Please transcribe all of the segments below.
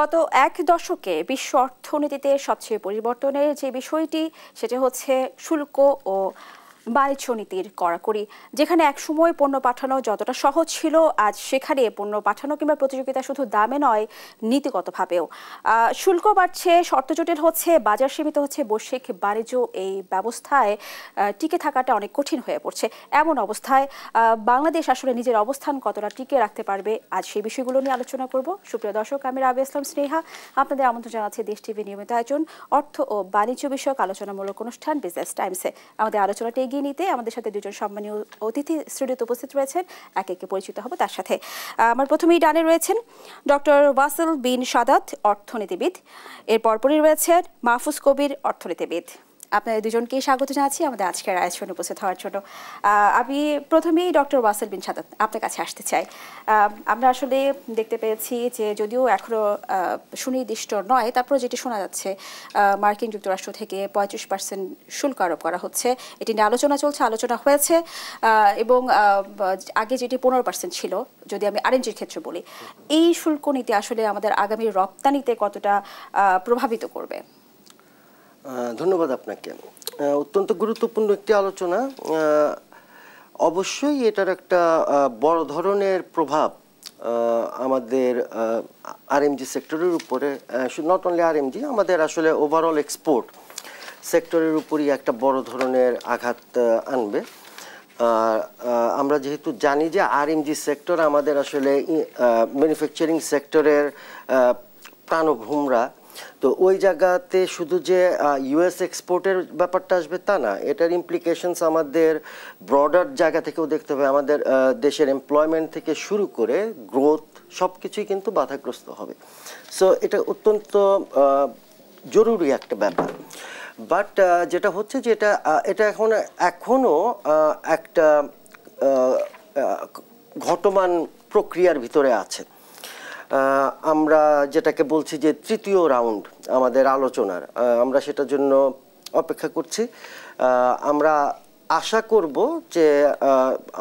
গত এক দশকে বিশ্ব অর্থনীতিতে সবচেয়ে পরিবর্তনের যে বিষয়টি সেটা হচ্ছে শুল্ক ও বাণিজ্য নীতির কড়াকড়ি। যেখানে একসময় পণ্য পাঠানো যতটা সহজ ছিল, আজ সেখানে পণ্য পাঠানো কিংবা প্রতিযোগিতা শুধু দামে নয়, নীতিগতভাবেও। শুল্ক বাড়ছে, শর্ত জটিল হচ্ছে, বাজার সীমিত হচ্ছে, বৈশ্বিক বাণিজ্য এই ব্যবস্থায় টিকে থাকাটা অনেক কঠিন হয়ে পড়ছে। এমন অবস্থায় বাংলাদেশ আসলে নিজের অবস্থান কতটা টিকে রাখতে পারবে, আজ সেই বিষয়গুলো নিয়ে আলোচনা করব। সুপ্রিয় দর্শক, আমি রাবিয়া ইসলাম স্নেহা আপনাদের আমন্ত্রণ জানাচ্ছি দেশ টিভি নিয়মিত আয়োজন অর্থ ও বাণিজ্য বিষয়ক আলোচনামূলক অনুষ্ঠান বিজনেস টাইমসে। আমাদের আলোচনাটি এগিয়ে নিতে আমাদের সাথে দুজন সম্মানীয় অতিথি স্টুডিওতে উপস্থিত রয়েছেন। একে একে পরিচিত হব তার সাথে। আমার প্রথমেই ডানে রয়েছেন ডক্টর ওয়াসেল বিন সাদাত, অর্থনীতিবিদ। এর পরপরই রয়েছেন মাহফুজ কবির, অর্থনীতিবিদ। আপনাদের দুজনকেই স্বাগত জানাচ্ছি আমাদের আজকের আয়োজনে উপস্থিত হওয়ার জন্য। আমি প্রথমেই ডক্টর ওয়াসেল বিন সাদাত আপনার কাছে আসতে চাই। আমরা আসলে দেখতে পেয়েছি যে যদিও এখনো সুনির্দিষ্ট নয়, তারপর যেটি শোনা যাচ্ছে মার্কিন যুক্তরাষ্ট্র থেকে 35% শুল্ক আরোপ করা হচ্ছে। এটি নিয়ে আলোচনা চলছে, আলোচনা হয়েছে, এবং আগে যেটি 15% ছিল, যদি আমি আরএনজির ক্ষেত্রে বলি, এই শুল্ক নীতি আসলে আমাদের আগামী রপ্তানিতে কতটা প্রভাবিত করবে? ধন্যবাদ আপনাকে। অত্যন্ত গুরুত্বপূর্ণ একটি আলোচনা। অবশ্যই এটার একটা বড় ধরনের প্রভাব আমাদের আরএমজি সেক্টরের উপরে, নট অনলি আরএমজি, আমাদের আসলে ওভারঅল এক্সপোর্ট সেক্টরের উপরই একটা বড় ধরনের আঘাত আনবে। আমরা যেহেতু জানি যে আরএমজি সেক্টর আমাদের আসলে ম্যানুফ্যাকচারিং সেক্টরের প্রাণভূমরা, তো ওই জায়গাতে শুধু যে ইউএস এক্সপোর্টের ব্যাপারটা আসবে তা না, এটার ইমপ্লিকেশনস আমাদের ব্রডার জায়গা থেকেও দেখতে হবে। আমাদের দেশের এমপ্লয়মেন্ট থেকে শুরু করে গ্রোথ সব কিছুই কিন্তু বাধাগ্রস্ত হবে। সো এটা অত্যন্ত জরুরি একটা ব্যাপার। বাট যেটা হচ্ছে যে এটা এখনো একটা ঘটমান প্রক্রিয়ার ভিতরে আছে। আমরা যেটাকে বলছি যে তৃতীয় রাউন্ড আমাদের আলোচনার, আমরা সেটার জন্য অপেক্ষা করছি। আমরা আশা করব যে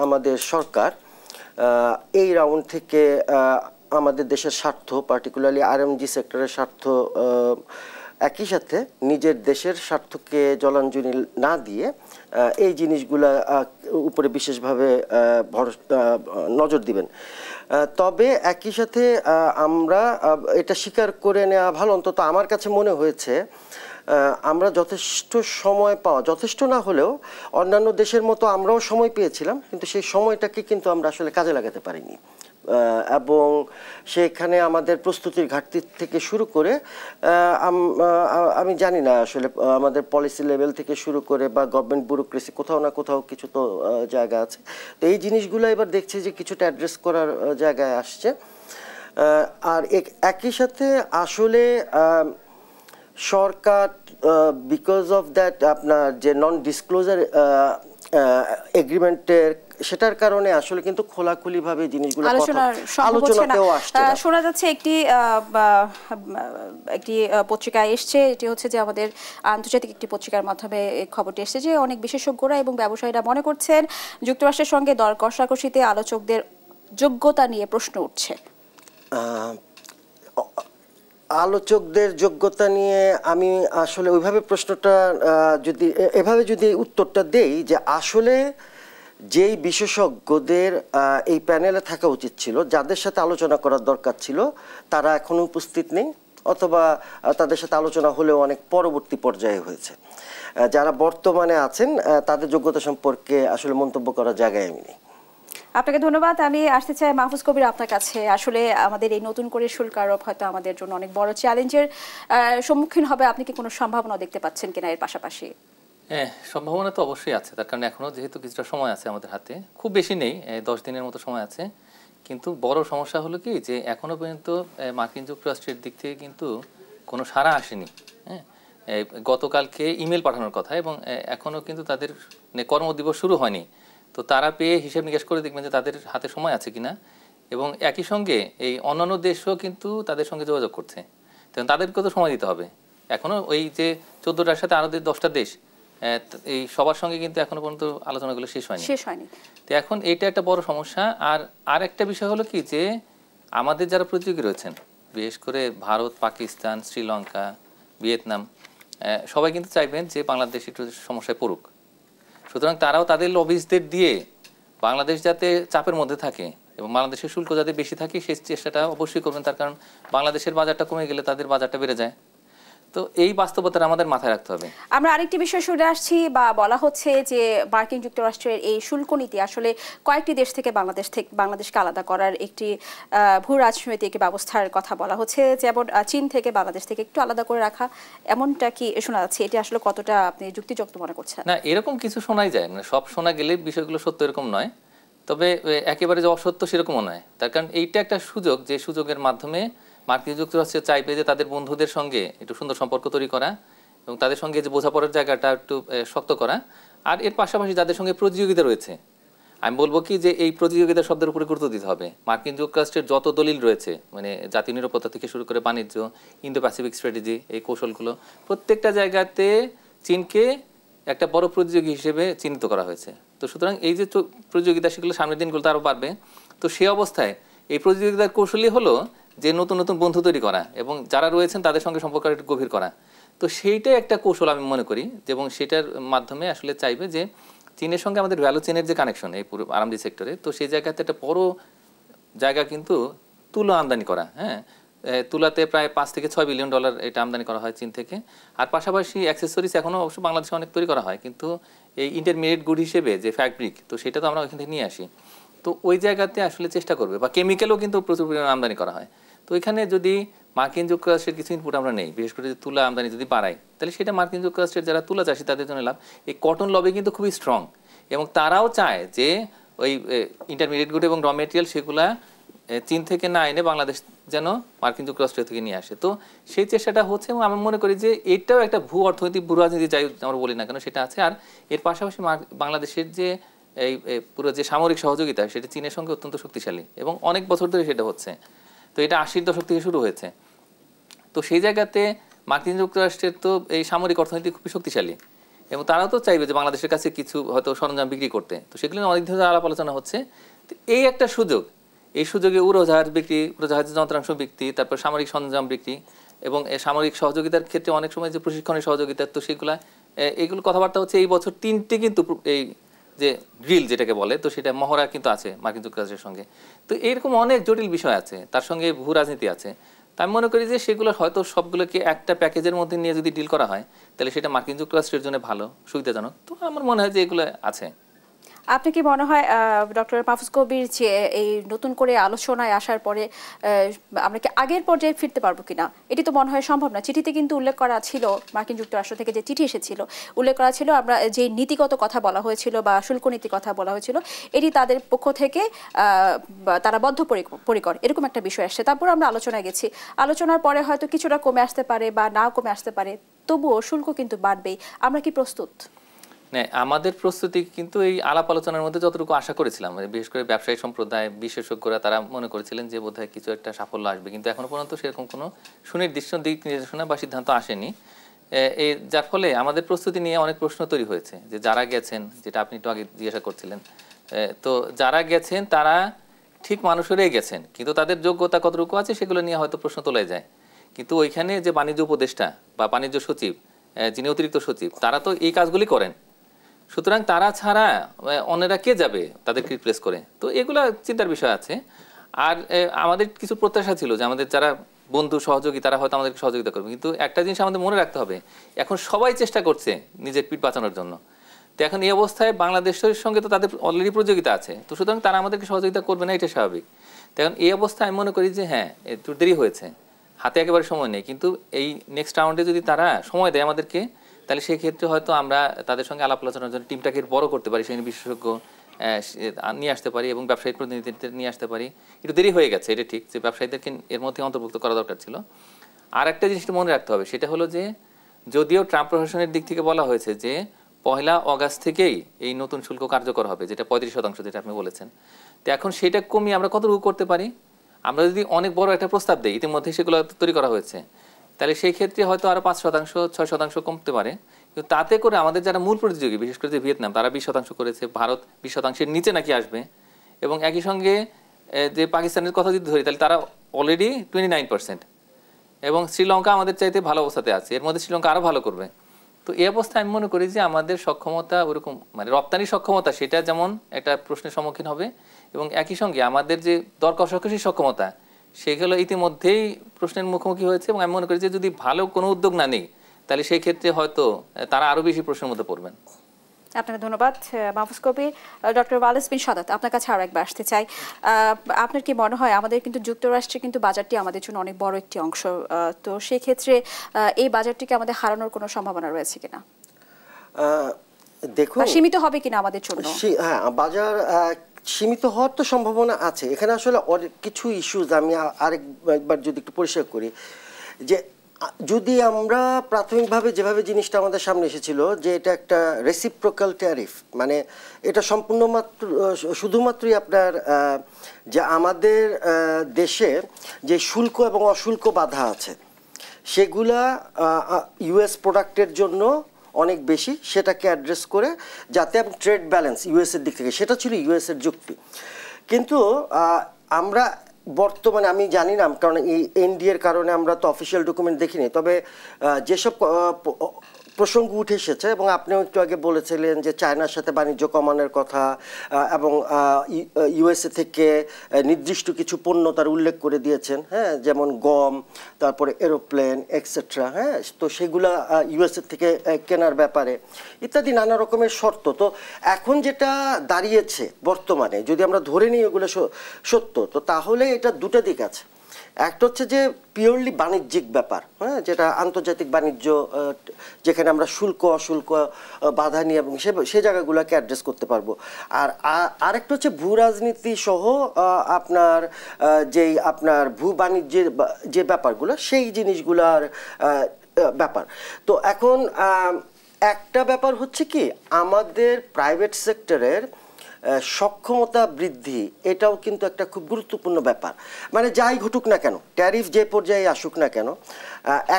আমাদের সরকার এই রাউন্ড থেকে আমাদের দেশের স্বার্থ, পার্টিকুলারলি আরএমজি সেক্টরের স্বার্থ, একই সাথে নিজের দেশের স্বার্থকে জলাঞ্জলি না দিয়ে এই জিনিসগুলা উপরে বিশেষভাবে নজর দিবেন। তবে একই সাথে আমরা এটা স্বীকার করে নেওয়া ভালো, অন্তত আমার কাছে মনে হয়েছে আমরা যথেষ্ট সময় পাওয়া, যথেষ্ট না হলেও অন্যান্য দেশের মতো আমরাও সময় পেয়েছিলাম, কিন্তু সেই সময়টাকে কিন্তু আমরা আসলে কাজে লাগাতে পারিনি। এবং সেখানে আমাদের প্রস্তুতির ঘাটতি থেকে শুরু করে আমি জানি না আসলে আমাদের পলিসি লেভেল থেকে শুরু করে বা গভর্নমেন্ট ব্যুরোক্রেসি কোথাও না কোথাও কিছু তো জায়গা আছে। তো এই জিনিসগুলো এবার দেখছি যে কিছুটা অ্যাড্রেস করার জায়গায় আসছে। আর একই সাথে আসলে সরকার বিকজ অফ দ্যাট আপনার যে নন ডিসক্লোজার এগ্রিমেন্টের, সেটার কারণে আসলে কিন্তু খোলাখুলিভাবে জিনিসগুলো আলোচনাতেও আসছে। শোনা যাচ্ছে একটি পত্রিকায় এসছে, এটি হচ্ছে যে আমাদের আন্তর্জাতিক একটি পত্রিকার মাধ্যমে এই খবরটি এসছে যে অনেক বিশেষজ্ঞরা এবং ব্যবসায়ীরা মনে করছেন যুক্তরাষ্ট্রের সঙ্গে দর কষাকষিতে আলোচকদের যোগ্যতা নিয়ে প্রশ্ন উঠছে। আলোচকদের যোগ্যতা নিয়ে আমি আসলে ওইভাবে প্রশ্নটা যদি উত্তরটা দেই যে আসলে যেই বিশেষজ্ঞদের এই প্যানেলে থাকা উচিত ছিল, যাদের সাথে আলোচনা করার দরকার ছিল, তারা এখনো উপস্থিত নেই, অথবা তাদের সাথে আলোচনা হলেও অনেক পরবর্তী পর্যায়ে হয়েছে। যারা বর্তমানে আছেন তাদের যোগ্যতা সম্পর্কে আসলে মন্তব্য করার জায়গায় আমি নেই। আপনাকে ধন্যবাদ। আমি আসতে চাই মাহফুজ কবির আপনার কাছে। আসলে আমাদের এই নতুন করে শুল্ক আরোপ হয়তো আমাদের জন্য অনেক বড় চ্যালেঞ্জের সম্মুখীন হবে। আপনি কি কোনো সম্ভাবনা দেখতে পাচ্ছেন কিনা এর পাশাপাশি? হ্যাঁ, সম্ভাবনা তো অবশ্যই আছে, তার কারণ এখনও যেহেতু কিছুটা সময় আছে আমাদের হাতে, খুব বেশি নেই, 10 দিনের মতো সময় আছে। কিন্তু বড় সমস্যা হলো কি যে এখনও পর্যন্ত মার্কিন যুক্তরাষ্ট্রের দিক থেকে কিন্তু কোনো সাড়া আসেনি। হ্যাঁ, গতকালকে ইমেল পাঠানোর কথা, এবং এখনও কিন্তু তাদের কর্মদিবস শুরু হয়নি। তো তারা পেয়ে হিসেব নিকাশ করে দেখবেন যে তাদের হাতে সময় আছে কিনা, এবং একই সঙ্গে এই অন্যান্য দেশও কিন্তু তাদের সঙ্গে যোগাযোগ করছে, তখন তাদেরকেও তো সময় দিতে হবে। এখনও ওই যে 14টার সাথে আরও 10টা দেশ, এই সবার সঙ্গে কিন্তু এখনো পর্যন্ত আলোচনাগুলো শেষ হয়নি। তো এখন এটা একটা বড় সমস্যা। আর একটা বিষয় হলো কি যে আমাদের যারা প্রতিযোগী রয়েছেন, বিশেষ করে ভারত, পাকিস্তান, শ্রীলঙ্কা, ভিয়েতনাম সবাই কিন্তু চাইবেন যে বাংলাদেশ একটু সমস্যায় পড়ুক। সুতরাং তারাও তাদের লবিস্টদের দিয়ে বাংলাদেশ যাতে চাপের মধ্যে থাকে এবং বাংলাদেশের শুল্ক যাতে বেশি থাকে সেই চেষ্টাটা অবশ্যই করবেন, তার কারণ বাংলাদেশের বাজারটা কমে গেলে তাদের বাজারটা বেড়ে যায়। তো এই বাস্তবতাটা আমাদের মাথায় রাখতে হবে। আমরা আরেকটি বিষয় শুনে আসছি বা বলা হচ্ছে যে মার্কিন যুক্তরাষ্ট্রের এই শুল্ক নীতি আসলে কয়েকটি দেশ থেকে বাংলাদেশকে আলাদা করার একটি ভূ রাজনৈতিক ব্যবস্থার কথা বলা হচ্ছে, যেমন চীন থেকে বাংলাদেশ থেকে একটু আলাদা করে রাখা, এমনটা কি শোনা যাচ্ছে? এটি আসলে কতটা আপনি যুক্তিযুক্ত মনে করছেন? না, এরকম কিছু শোনাই যায়, মানে সব শোনা গেলে বিষয়গুলো সত্য এরকম নয়, তবে একেবারে যে অসত্য সেরকমও নয়। তার কারণ এইটা একটা সুযোগ, যে সুযোগের মাধ্যমে মার্কিন যুক্তরাষ্ট্র চাইবে যে তাদের বন্ধুদের সঙ্গে একটু সুন্দর সম্পর্ক তৈরি করা এবং তাদের সঙ্গে যে বোঝাপড়ার জায়গাটা একটু শক্ত করা। আর এর পাশাপাশি যাদের সঙ্গে প্রতিযোগিতা রয়েছে, আমি বলবো কি যে এই প্রতিযোগিতা শব্দের উপরে গুরুত্ব দিতে হবে। মার্কিন যুক্তরাষ্ট্রের যত দলিল রয়েছে, মানে জাতীয় নিরাপত্তা থেকে শুরু করে বাণিজ্য, ইন্দো প্যাসিফিক স্ট্র্যাটেজি, এই কৌশলগুলো প্রত্যেকটা জায়গাতে চীনকে একটা বড় প্রতিযোগী হিসেবে চিহ্নিত করা হয়েছে। তো সুতরাং এই যে প্রতিযোগিতা, সেগুলো সামনের দিনগুলোতে আরও বাড়বে। তো সেই অবস্থায় এই প্রতিযোগিতার কৌশলই হলো যে নতুন নতুন বন্ধু তৈরি করা এবং যারা রয়েছেন তাদের সঙ্গে সম্পর্ক একটু গভীর করা। তো সেইটাই একটা কৌশল আমি মনে করি, এবং সেটার মাধ্যমে আসলে চাইবে যে চীনের সঙ্গে আমাদের ভ্যালু চেনের যে কানেকশন এই পুরো আরামদি সেক্টরে, তো সেই জায়গাতে একটা বড় জায়গা কিন্তু তুলো আমদানি করা। হ্যাঁ, তুলাতে প্রায় $5 থেকে $6 বিলিয়ন এটা আমদানি করা হয় চীন থেকে। আর পাশাপাশি অ্যাক্সেসরিজ এখনও অবশ্য বাংলাদেশে অনেক তৈরি করা হয়, কিন্তু এই ইন্টারমিডিয়েট গুড হিসেবে যে ফ্যাব্রিক, তো সেটা তো আমরা ওইখান থেকে নিয়ে আসি। তো ওই জায়গাতে আসলে চেষ্টা করবে, বা কেমিক্যালও কিন্তু প্রচুর পরিমাণে আমদানি করা হয়। তো এখানে যদি মার্কিন যুক্তরাষ্ট্রের কিছু ইনপুট আমরা নেই, বিশেষ করে তুলা আমদানি যদি বাড়াই, তাহলে সেটা মার্কিন যুক্তরাষ্ট্রের যারা তুলা চাষি তাদের জন্য লাভ। এই কটন লবি কিন্তু খুবই স্ট্রং, এবং তারাও চায় যে ওই ইন্টারমিডিয়েট গুড এবং র মেটেরিয়াল সেগুলা চীন থেকে না এনে বাংলাদেশ যেন মার্কিন যুক্তরাষ্ট্র থেকে নিয়ে আসে। তো সেই চেষ্টাটা হচ্ছে, এবং আমি মনে করি যে এটাও একটা ভূ অর্থনৈতিক ভূ রাজনীতি যাই আমরা বলি না কেন, সেটা আছে। আর এর পাশাপাশি বাংলাদেশের যে এই পুরো যে সামরিক সহযোগিতা, সেটা চীনের সঙ্গে অত্যন্ত শক্তিশালী এবং অনেক বছর ধরে সেটা হচ্ছে। তো এটা 80-র দশক থেকে শুরু হয়েছে। তো সেই জায়গাতে মার্কিন যুক্তরাষ্ট্রের তো এই সামরিক অর্থনীতি খুবই শক্তিশালী, এবং তারাও তো চাইবে যে বাংলাদেশের কাছে কিছু হয়তো সরঞ্জাম বিক্রি করতে। তো সেগুলো অনেক ধরনের আলাপ আলোচনা হচ্ছে। তো এই একটা সুযোগ, এই সুযোগে উড়োজাহাজ বিক্রি, উড়োজাহাজের যন্ত্রাংশ বিক্রি, তারপর সামরিক সরঞ্জাম বিক্রি, এবং সামরিক সহযোগিতার ক্ষেত্রে অনেক সময় যে প্রশিক্ষণের সহযোগিতা, তো এগুলো কথাবার্তা হচ্ছে। এই বছর 3টে কিন্তু এই যে ড্রিল যেটাকে বলে, তো সেটা মহড়া কিন্তু আছে মার্কিন যুক্তরাষ্ট্রের সঙ্গে। তো এরকম অনেক জটিল বিষয় আছে, তার সঙ্গে ভূ রাজনীতি আছে। তা আমি মনে করি যে সেগুলো হয়তো সবগুলোকে একটা প্যাকেজের মধ্যে নিয়ে যদি ডিল করা হয়, তাহলে সেটা মার্কিন যুক্তরাষ্ট্রের জন্য ভালো, সুবিধাজনক। তো আমার মনে হয় যে এগুলো আছে। আপনি কি মনে হয় ডক্টর মাহফুজ কবির যে এই নতুন করে আলোচনায় আসার পরে আমরা কি আগের পর্যায়ে ফিরতে পারবো কিনা? এটি তো মনে হয় সম্ভব না। চিঠিতে কিন্তু উল্লেখ করা ছিল, মার্কিন যুক্তরাষ্ট্র থেকে যে চিঠি এসেছিল উল্লেখ করা ছিল, আমরা যে নীতিগত কথা বলা হয়েছিল বা শুল্ক নীতি কথা বলা হয়েছিল, এটি তাদের পক্ষ থেকে তারা বদ্ধপরিকর এরকম একটা বিষয় আসছে। তারপর আমরা আলোচনায় গেছি, আলোচনার পরে হয়তো কিছুটা কমে আসতে পারে বা নাও কমে আসতে পারে, তবুও শুল্ক কিন্তু বাড়বেই। আমরা কি প্রস্তুত? না, আমাদের প্রস্তুতি কিন্তু এই আলাপ আলোচনার মধ্যে যতটুকু আশা করেছিলাম, বিশেষ করে ব্যবসায়ী সম্প্রদায়, বিশেষজ্ঞরা, তারা মনে করেছিলেন যে বোধহয় কিছু একটা সাফল্য আসবে, কিন্তু এখনো পর্যন্ত সেরকম কোনো সুনির্দিষ্ট দিক নির্দেশনা বা সিদ্ধান্ত আসেনি। যার ফলে আমাদের প্রস্তুতি নিয়ে অনেক প্রশ্ন তৈরি হয়েছে, যে যারা গেছেন, যেটা আপনি একটু আগে জিজ্ঞাসা করছিলেন, তো যারা গেছেন তারা ঠিক মানুষেরাই গেছেন, কিন্তু তাদের যোগ্যতা কতটুকু আছে সেগুলো নিয়ে হয়তো প্রশ্ন তোলা যায়। কিন্তু ওইখানে যে বাণিজ্য উপদেষ্টা বা বাণিজ্য সচিব, যিনি অতিরিক্ত সচিব, তারা তো এই কাজগুলি করেন। সুতরাং তারা ছাড়া অন্যরা কে যাবে তাদেরকে রিপ্লেস করে? তো এগুলা চিন্তার বিষয় আছে। আর আমাদের কিছু প্রত্যাশা ছিল যে আমাদের যারা বন্ধু সহযোগী তারা হয়তো আমাদেরকে সহযোগিতা করবে, কিন্তু একটা জিনিস আমাদের মনে রাখতে হবে, এখন সবাই চেষ্টা করছে নিজের পিঠ বাঁচানোর জন্য। তো এখন এই অবস্থায় বাংলাদেশের সঙ্গে তো তাদের অলরেডি প্রতিযোগিতা আছে, তো সুতরাং তারা আমাদেরকে সহযোগিতা করবে না, এটা স্বাভাবিক। তো এখন এই অবস্থায় আমি মনে করি যে হ্যাঁ, একটু দেরি হয়েছে, হাতে একেবারে সময় নেই, কিন্তু এই নেক্সট রাউন্ডে যদি তারা সময় দেয় আমাদেরকে, তাহলে সেই ক্ষেত্রে হয়তো আমরা তাদের সঙ্গে আলাপ আলোচনার জন্য টিমটাকে বড় করতে পারি, সেখানে বিশেষজ্ঞ নিয়ে আসতে পারি এবং ব্যবসায়িক প্রতিনিধিদের নিয়ে আসতে পারি। একটু দেরি হয়ে গেছে, এটা ঠিক যে ব্যবসায়ীদেরকে এর মধ্যে অন্তর্ভুক্ত করা দরকার ছিল। আর একটা জিনিসটা মনে রাখতে হবে, সেটা হলো যে যদিও ট্রাম্প প্রশাসনের দিক থেকে বলা হয়েছে যে 1 অগাস্ট থেকেই এই নতুন শুল্ক কার্যকর হবে, যেটা 35%, যেটা আপনি বলেছেন, তো এখন সেটা কমিয়ে আমরা কতটুকু করতে পারি? আমরা যদি অনেক বড় একটা প্রস্তাব দিই, ইতিমধ্যে সেগুলো তৈরি করা হয়েছে, তাহলে সেই ক্ষেত্রে হয়তো আরও 5%, 6% কমতে পারে। কিন্তু তাতে করে আমাদের যারা মূল প্রতিযোগী, বিশেষ করে যে ভিয়েতনাম, তারা 20% করেছে, ভারত 20%-এর নিচে নাকি আসবে, এবং একই সঙ্গে যে পাকিস্তানের কথা যদি ধরি তাহলে তারা অলরেডি 29%, এবং শ্রীলঙ্কা আমাদের চাইতে ভালো অবস্থাতে আছে, এর মধ্যে শ্রীলঙ্কা আরও ভালো করবে। তো এই অবস্থায় আমি মনে করি যে আমাদের সক্ষমতা ওরকম মানে রপ্তানি সক্ষমতা সেটা যেমন একটা প্রশ্নের সম্মুখীন হবে, এবং একই সঙ্গে আমাদের যে দর কষাকষি সক্ষমতা সেগুলো ইতিমধ্যেই প্রশ্নের মুখোমুখি হয়েছে। এবং আমি মনে করি যে যদি ভালো কোনো উদ্যোগ না নেই তাহলে সেই ক্ষেত্রে হয়তো তারা আরও বেশি প্রশ্নের মধ্যে পড়বেন। আপনাকে ধন্যবাদ মাহফুজ কবির। ডক্টর ওয়ালেস বিন সাদাত, আপনার কাছে আরো একবার আসতে চাই। আপনার কি মনে হয় আমাদের কিন্তু যুক্তরাষ্ট্রে কিন্তু বাজারটি আমাদের জন্য অনেক বড় একটি অংশ, তো সেই ক্ষেত্রে এই বাজারটিকে আমাদের হারানোর কোনো সম্ভাবনা রয়েছে কিনা? দেখুন, সীমিত হবে কিনা আমাদের জন্য? হ্যাঁ, বাজার সীমিত হওয়ার তো সম্ভাবনা আছে। এখানে আসলে অনেক কিছু ইস্যুজ আমি আরেকবার যদি একটু পরিষ্কার করি, যে যদি আমরা প্রাথমিকভাবে যেভাবে জিনিসটা আমাদের সামনে এসেছিল যে এটা একটা রেসিপ্রোকাল ট্যারিফ, মানে এটা শুধুমাত্রই আপনার যে আমাদের দেশে যে শুল্ক এবং অশুল্ক বাধা আছে সেগুলা ইউএস প্রোডাক্টের জন্য অনেক বেশি, সেটাকে অ্যাড্রেস করে যাতে এবং ট্রেড ব্যালেন্স ইউএসের দিক থেকে, সেটা ছিল ইউএসের যুক্তি। কিন্তু আমরা বর্তমানে, আমি জানি না কারণ এই এনডিএর কারণে আমরা তো অফিসিয়াল ডকুমেন্ট দেখিনি, তবে যেসব প্রসঙ্গ উঠে এসেছে এবং আপনিও একটু আগে বলেছিলেন যে চায়নার সাথে বাণিজ্য কমানোর কথা এবং ইউএসএ থেকে নির্দিষ্ট কিছু পণ্য তার উল্লেখ করে দিয়েছেন, হ্যাঁ, যেমন গম, তারপরে এরোপ্লেন এক্সেট্রা, হ্যাঁ, তো সেগুলা ইউএসএ থেকে কেনার ব্যাপারে ইত্যাদি নানা রকমের শর্ত। তো এখন যেটা দাঁড়িয়েছে বর্তমানে, যদি আমরা ধরে নিই এগুলো সত্য, তো তাহলে এটা দুটো দিক আছে। একটা হচ্ছে যে পিওরলি বাণিজ্যিক ব্যাপার, হ্যাঁ, যেটা আন্তর্জাতিক বাণিজ্য, যেখানে আমরা শুল্ক অশুল্ক বাধা নিয়ে এবং সে জায়গাগুলোকে অ্যাড্রেস করতে পারবো। আর আরেকটা হচ্ছে ভূ রাজনীতি সহ আপনার ভূ বাণিজ্যের যে ব্যাপারগুলো, সেই জিনিসগুলার ব্যাপার। তো এখন একটা ব্যাপার হচ্ছে কি, আমাদের প্রাইভেট সেক্টরের সক্ষমতা বৃদ্ধি, এটাও কিন্তু একটা খুব গুরুত্বপূর্ণ ব্যাপার। মানে যাই ঘটুক না কেন, ট্যারিফ যে পর্যায়ে আসুক না কেন,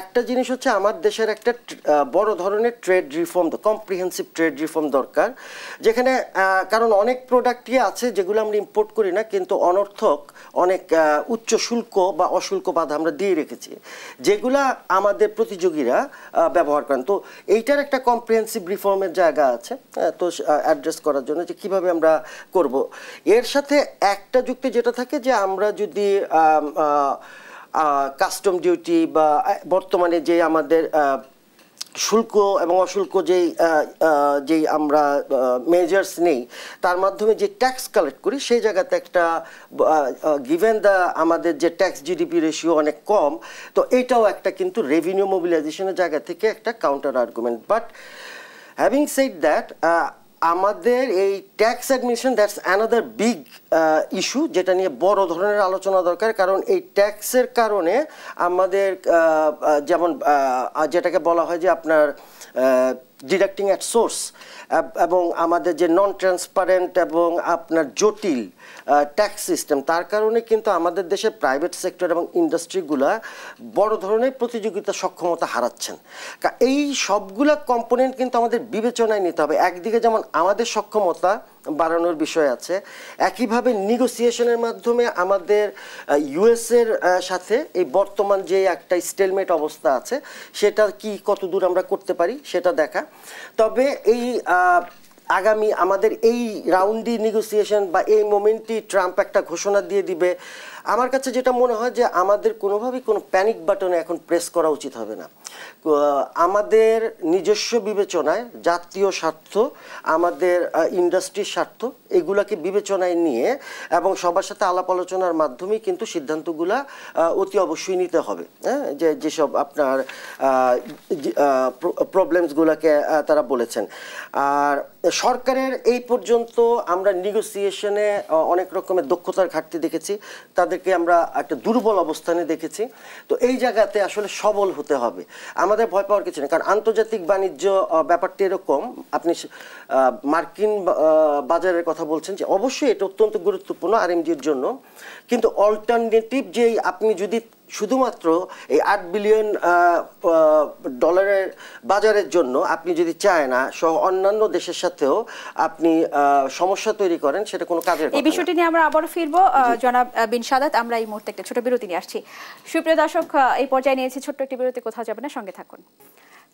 একটা জিনিস হচ্ছে আমার দেশের একটা বড় ধরনের trade reform, comprehensive trade reform দরকার, যেখানে কারণ অনেক প্রোডাক্টই আছে যেগুলো আমরা ইম্পোর্ট করি না, কিন্তু অনর্থক অনেক উচ্চ শুল্ক বা অশুল্ক বাধা আমরা দিয়ে রেখেছি, যেগুলা আমাদের প্রতিযোগীরা ব্যবহার করেন। তো এইটার একটা কম্প্রিহেন্সিভ রিফর্মের জায়গা আছে, তো অ্যাড্রেস করার জন্য যে কীভাবে আমরা করব। এর সাথে একটা যুক্তি যেটা থাকে যে আমরা যদি কাস্টম ডিউটি বা বর্তমানে যে আমাদের শুল্ক এবং অশুল্ক যেই আমরা মেজার্স নেই, তার মাধ্যমে যে ট্যাক্স কালেক্ট করি, সেই জায়গাতে একটা গিভেন আমাদের যে ট্যাক্স জিডিপি রেশিও অনেক কম, তো এইটাও একটা কিন্তু রেভিনিউ মোবিলাইজেশনের জায়গা থেকে একটা counter argument. But having said that, আমাদের এই tax administration, that's another big issue, যেটা নিয়ে বড় ধরনের আলোচনা দরকার। কারণ এই ট্যাক্সের কারণে আমাদের যেমন যেটাকে বলা হয় যে আপনার ডিডাক্টিং অ্যাট সোর্স, এবং আমাদের যে নন ট্রান্সপারেন্ট এবং আপনার জটিল ট্যাক্স সিস্টেম, তার কারণে কিন্তু আমাদের দেশের প্রাইভেট সেক্টর এবং ইন্ডাস্ট্রিগুলা বড় ধরনের প্রতিযোগিতা সক্ষমতা হারাচ্ছেন। এই সবগুলা কম্পোনেন্ট কিন্তু আমাদের বিবেচনায় নিতে হবে। একদিকে যেমন আমাদের সক্ষমতা বাড়ানোর বিষয় আছে, একইভাবে নেগোসিয়েশনের মাধ্যমে আমাদের ইউএসের সাথে এই বর্তমান যে একটা স্টেলমেট অবস্থা আছে, সেটা কি কতদূর আমরা করতে পারি সেটা দেখা। তবে এই আগামী আমাদের এই রাউন্ডি নেগোসিয়েশন বা এই মোমেন্টই ট্রাম্প একটা ঘোষণা দিয়ে দিবে, আমার কাছে যেটা মনে হয় যে আমাদের কোনোভাবেই কোনো প্যানিক বাটনে এখন প্রেস করা উচিত হবে না। আমাদের নিজস্ব বিবেচনায় জাতীয় স্বার্থ, আমাদের ইন্ডাস্ট্রির স্বার্থ, এগুলাকে বিবেচনায় নিয়ে এবং সবার সাথে আলাপ আলোচনার মাধ্যমেই কিন্তু সিদ্ধান্তগুলা অতি অবশ্যই নিতে হবে। হ্যাঁ, যেসব আপনার প্রবলেমসগুলোকে তারা বলেছেন। আর সরকারের এই পর্যন্ত আমরা নেগোসিয়েশনে অনেক রকমের দক্ষতার ঘাটতি দেখেছি, তাদেরকে আমরা একটা দুর্বল অবস্থানে দেখেছি। তো এই জায়গাতে আসলে সবল হতে হবে, আমাদের ভয় পাওয়ার কিছু নেই। কারণ আন্তর্জাতিক বাণিজ্য ব্যাপারটি এরকম, আপনি মার্কিন বাজারের কথা বলছেন, যে অবশ্যই এটা অত্যন্ত গুরুত্বপূর্ণ আরএমজির জন্য, কিন্তু অল্টারনেটিভ যে আপনি যদি শুধুমাত্র এই $8 বিলিয়ন বাজারের জন্য আপনি যদি চায়না সহ অন্যান্য দেশের সাথেও আপনি সমস্যা তৈরি করেন, সেটা কোনো কাজের কথা না। এই বিষয়টি নিয়ে আমরা আবারও ফিরবো। জনাব বিন সাদাত, আমরা এই মুহূর্তে একটা ছোট বিরতি নিয়ে আসছি। সুপ্রিয় দর্শক, এই পর্যায়ে নিয়েছি ছোট্ট একটি বিরতি, কোথাও যাবে না, সঙ্গে থাকুন।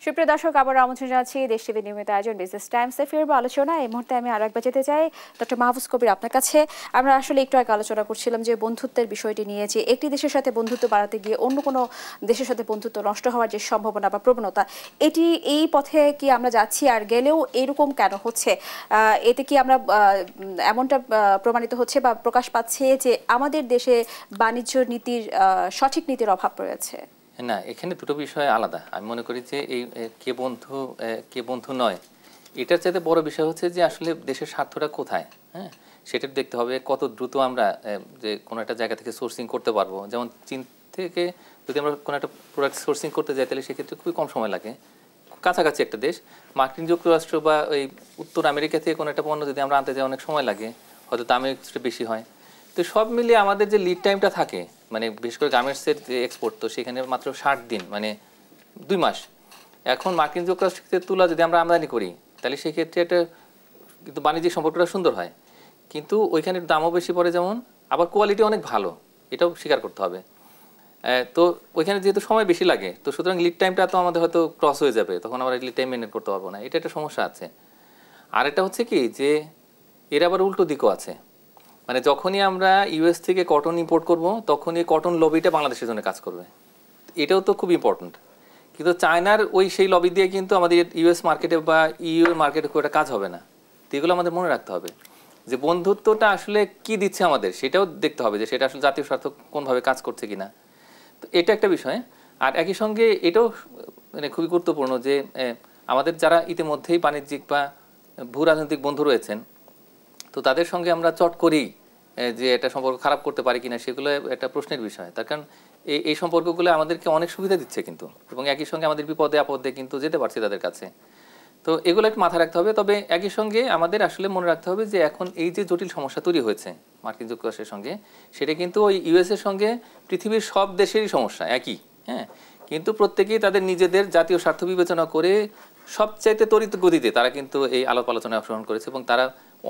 সুপ্রিয় দর্শক, আবার আমন্ত্রণ জানাচ্ছি দেশ টিভির নিয়মিত আয়োজন বিজনেস টাইমসে ফিরবো আলোচনা। এই মুহূর্তে আমি আরো একবার যেতে চাই ডক্টর মাহফুজ কবির আপনার কাছে। আমরা আসলে একটু আগে আলোচনা করছিলাম যে বন্ধুত্বের বিষয়টি নিয়ে, যে একটি দেশের সাথে বন্ধুত্ব বাড়াতে গিয়ে অন্য কোনো দেশের সাথে বন্ধুত্ব নষ্ট হওয়ার যে সম্ভাবনা বা প্রবণতা, এটি এই পথে কি আমরা যাচ্ছি, আর গেলেও এরকম কেন হচ্ছে? এতে কি আমরা এমনটা প্রমাণিত হচ্ছে বা প্রকাশ পাচ্ছে যে আমাদের দেশে বাণিজ্য নীতির সঠিক নীতির অভাব রয়েছে? না, এখানে দুটো বিষয় আলাদা। আমি মনে করি যে এই কে বন্ধু নয়, এটার চাইতে বড় বিষয় হচ্ছে যে আসলে দেশের স্বার্থটা কোথায়। হ্যাঁ, সেটা দেখতে হবে কত দ্রুত আমরা যে কোনো একটা জায়গা থেকে সোর্সিং করতে পারবো। যেমন চীন থেকে যদি আমরা কোনো একটা প্রোডাক্ট সোর্সিং করতে যাই, তাহলে সেক্ষেত্রে খুবই কম সময় লাগে, কাছাকাছি একটা দেশ। মার্কিন যুক্তরাষ্ট্র বা ওই উত্তর আমেরিকা থেকে কোনো একটা পণ্য যদি আমরা আনতে যাই, অনেক সময় লাগে, হয়তো দামে একটু বেশি হয়। তো সব মিলিয়ে আমাদের যে লিড টাইমটা থাকে, মানে বিশেষ করে গার্মেন্টসের যে এক্সপোর্ট, তো সেখানে মাত্র 60 দিন, মানে 2 মাস। এখন মার্কিন যুক্তরাষ্ট্রের তুলা যদি আমরা আমদানি করি, তাহলে সেক্ষেত্রে একটা কিন্তু বাণিজ্যিক সম্পর্কটা সুন্দর হয়, কিন্তু ওইখানে দামও বেশি পড়ে, যেমন আবার কোয়ালিটি অনেক ভালো, এটাও স্বীকার করতে হবে। তো ওইখানে যেহেতু সময় বেশি লাগে, তো সুতরাং লিড টাইমটা তো আমাদের হয়তো ক্রস হয়ে যাবে, তখন আমরা লিড টাইম মেনটেন করতে পারবো না, এটা একটা সমস্যা আছে। আর এটা হচ্ছে কি যে এর আবার উল্টো দিকও আছে, মানে যখনই আমরা ইউএস থেকে কটন ইম্পোর্ট করব, তখনই কটন লবিটা বাংলাদেশের জন্য কাজ করবে, এটাও তো খুব ইম্পর্টেন্ট। কিন্তু চায়নার সেই লবি দিয়ে কিন্তু আমাদের ইউএস মার্কেটে বা ইউ মার্কেটে খুব একটা কাজ হবে না। তো এগুলো আমাদের মনে রাখতে হবে যে বন্ধুত্বটা আসলে কি দিচ্ছে আমাদের, সেটাও দেখতে হবে যে সেটা আসলে জাতীয় স্বার্থ কোনভাবে কাজ করছে কিনা। তো এটা একটা বিষয়। আর একই সঙ্গে এটাও মানে খুবই গুরুত্বপূর্ণ যে আমাদের যারা ইতিমধ্যেই বাণিজ্যিক বা ভূ রাজনৈতিক বন্ধু রয়েছেন, তো তাদের সঙ্গে আমরা চট করেই যে এটা সম্পর্ক খারাপ করতে পারি কিনা, সেগুলো একটা প্রশ্নের বিষয়। তার কারণ এই সম্পর্কগুলো আমাদেরকে অনেক সুবিধা দিচ্ছে কিন্তু, এবং একই সঙ্গে আমাদের বিপদে আপদে কিন্তু যেতে পারছি তাদের কাছে। তো এগুলো একটু মাথায় রাখতে হবে। তবে একই সঙ্গে আমাদের আসলে মনে রাখতে হবে যে এখন এই যে জটিল সমস্যা তৈরি হয়েছে মার্কিন যুক্তরাষ্ট্রের সঙ্গে, সেটা কিন্তু ওই ইউএসের সঙ্গে পৃথিবীর সব দেশেরই সমস্যা একই। হ্যাঁ, কিন্তু প্রত্যেকেই তাদের নিজেদের জাতীয় স্বার্থ বিবেচনা করে সবচাইতে তড়িৎ গতিতে তারা কিন্তু এই আলাপ আলোচনায় অংশগ্রহণ করেছে, এবং তারা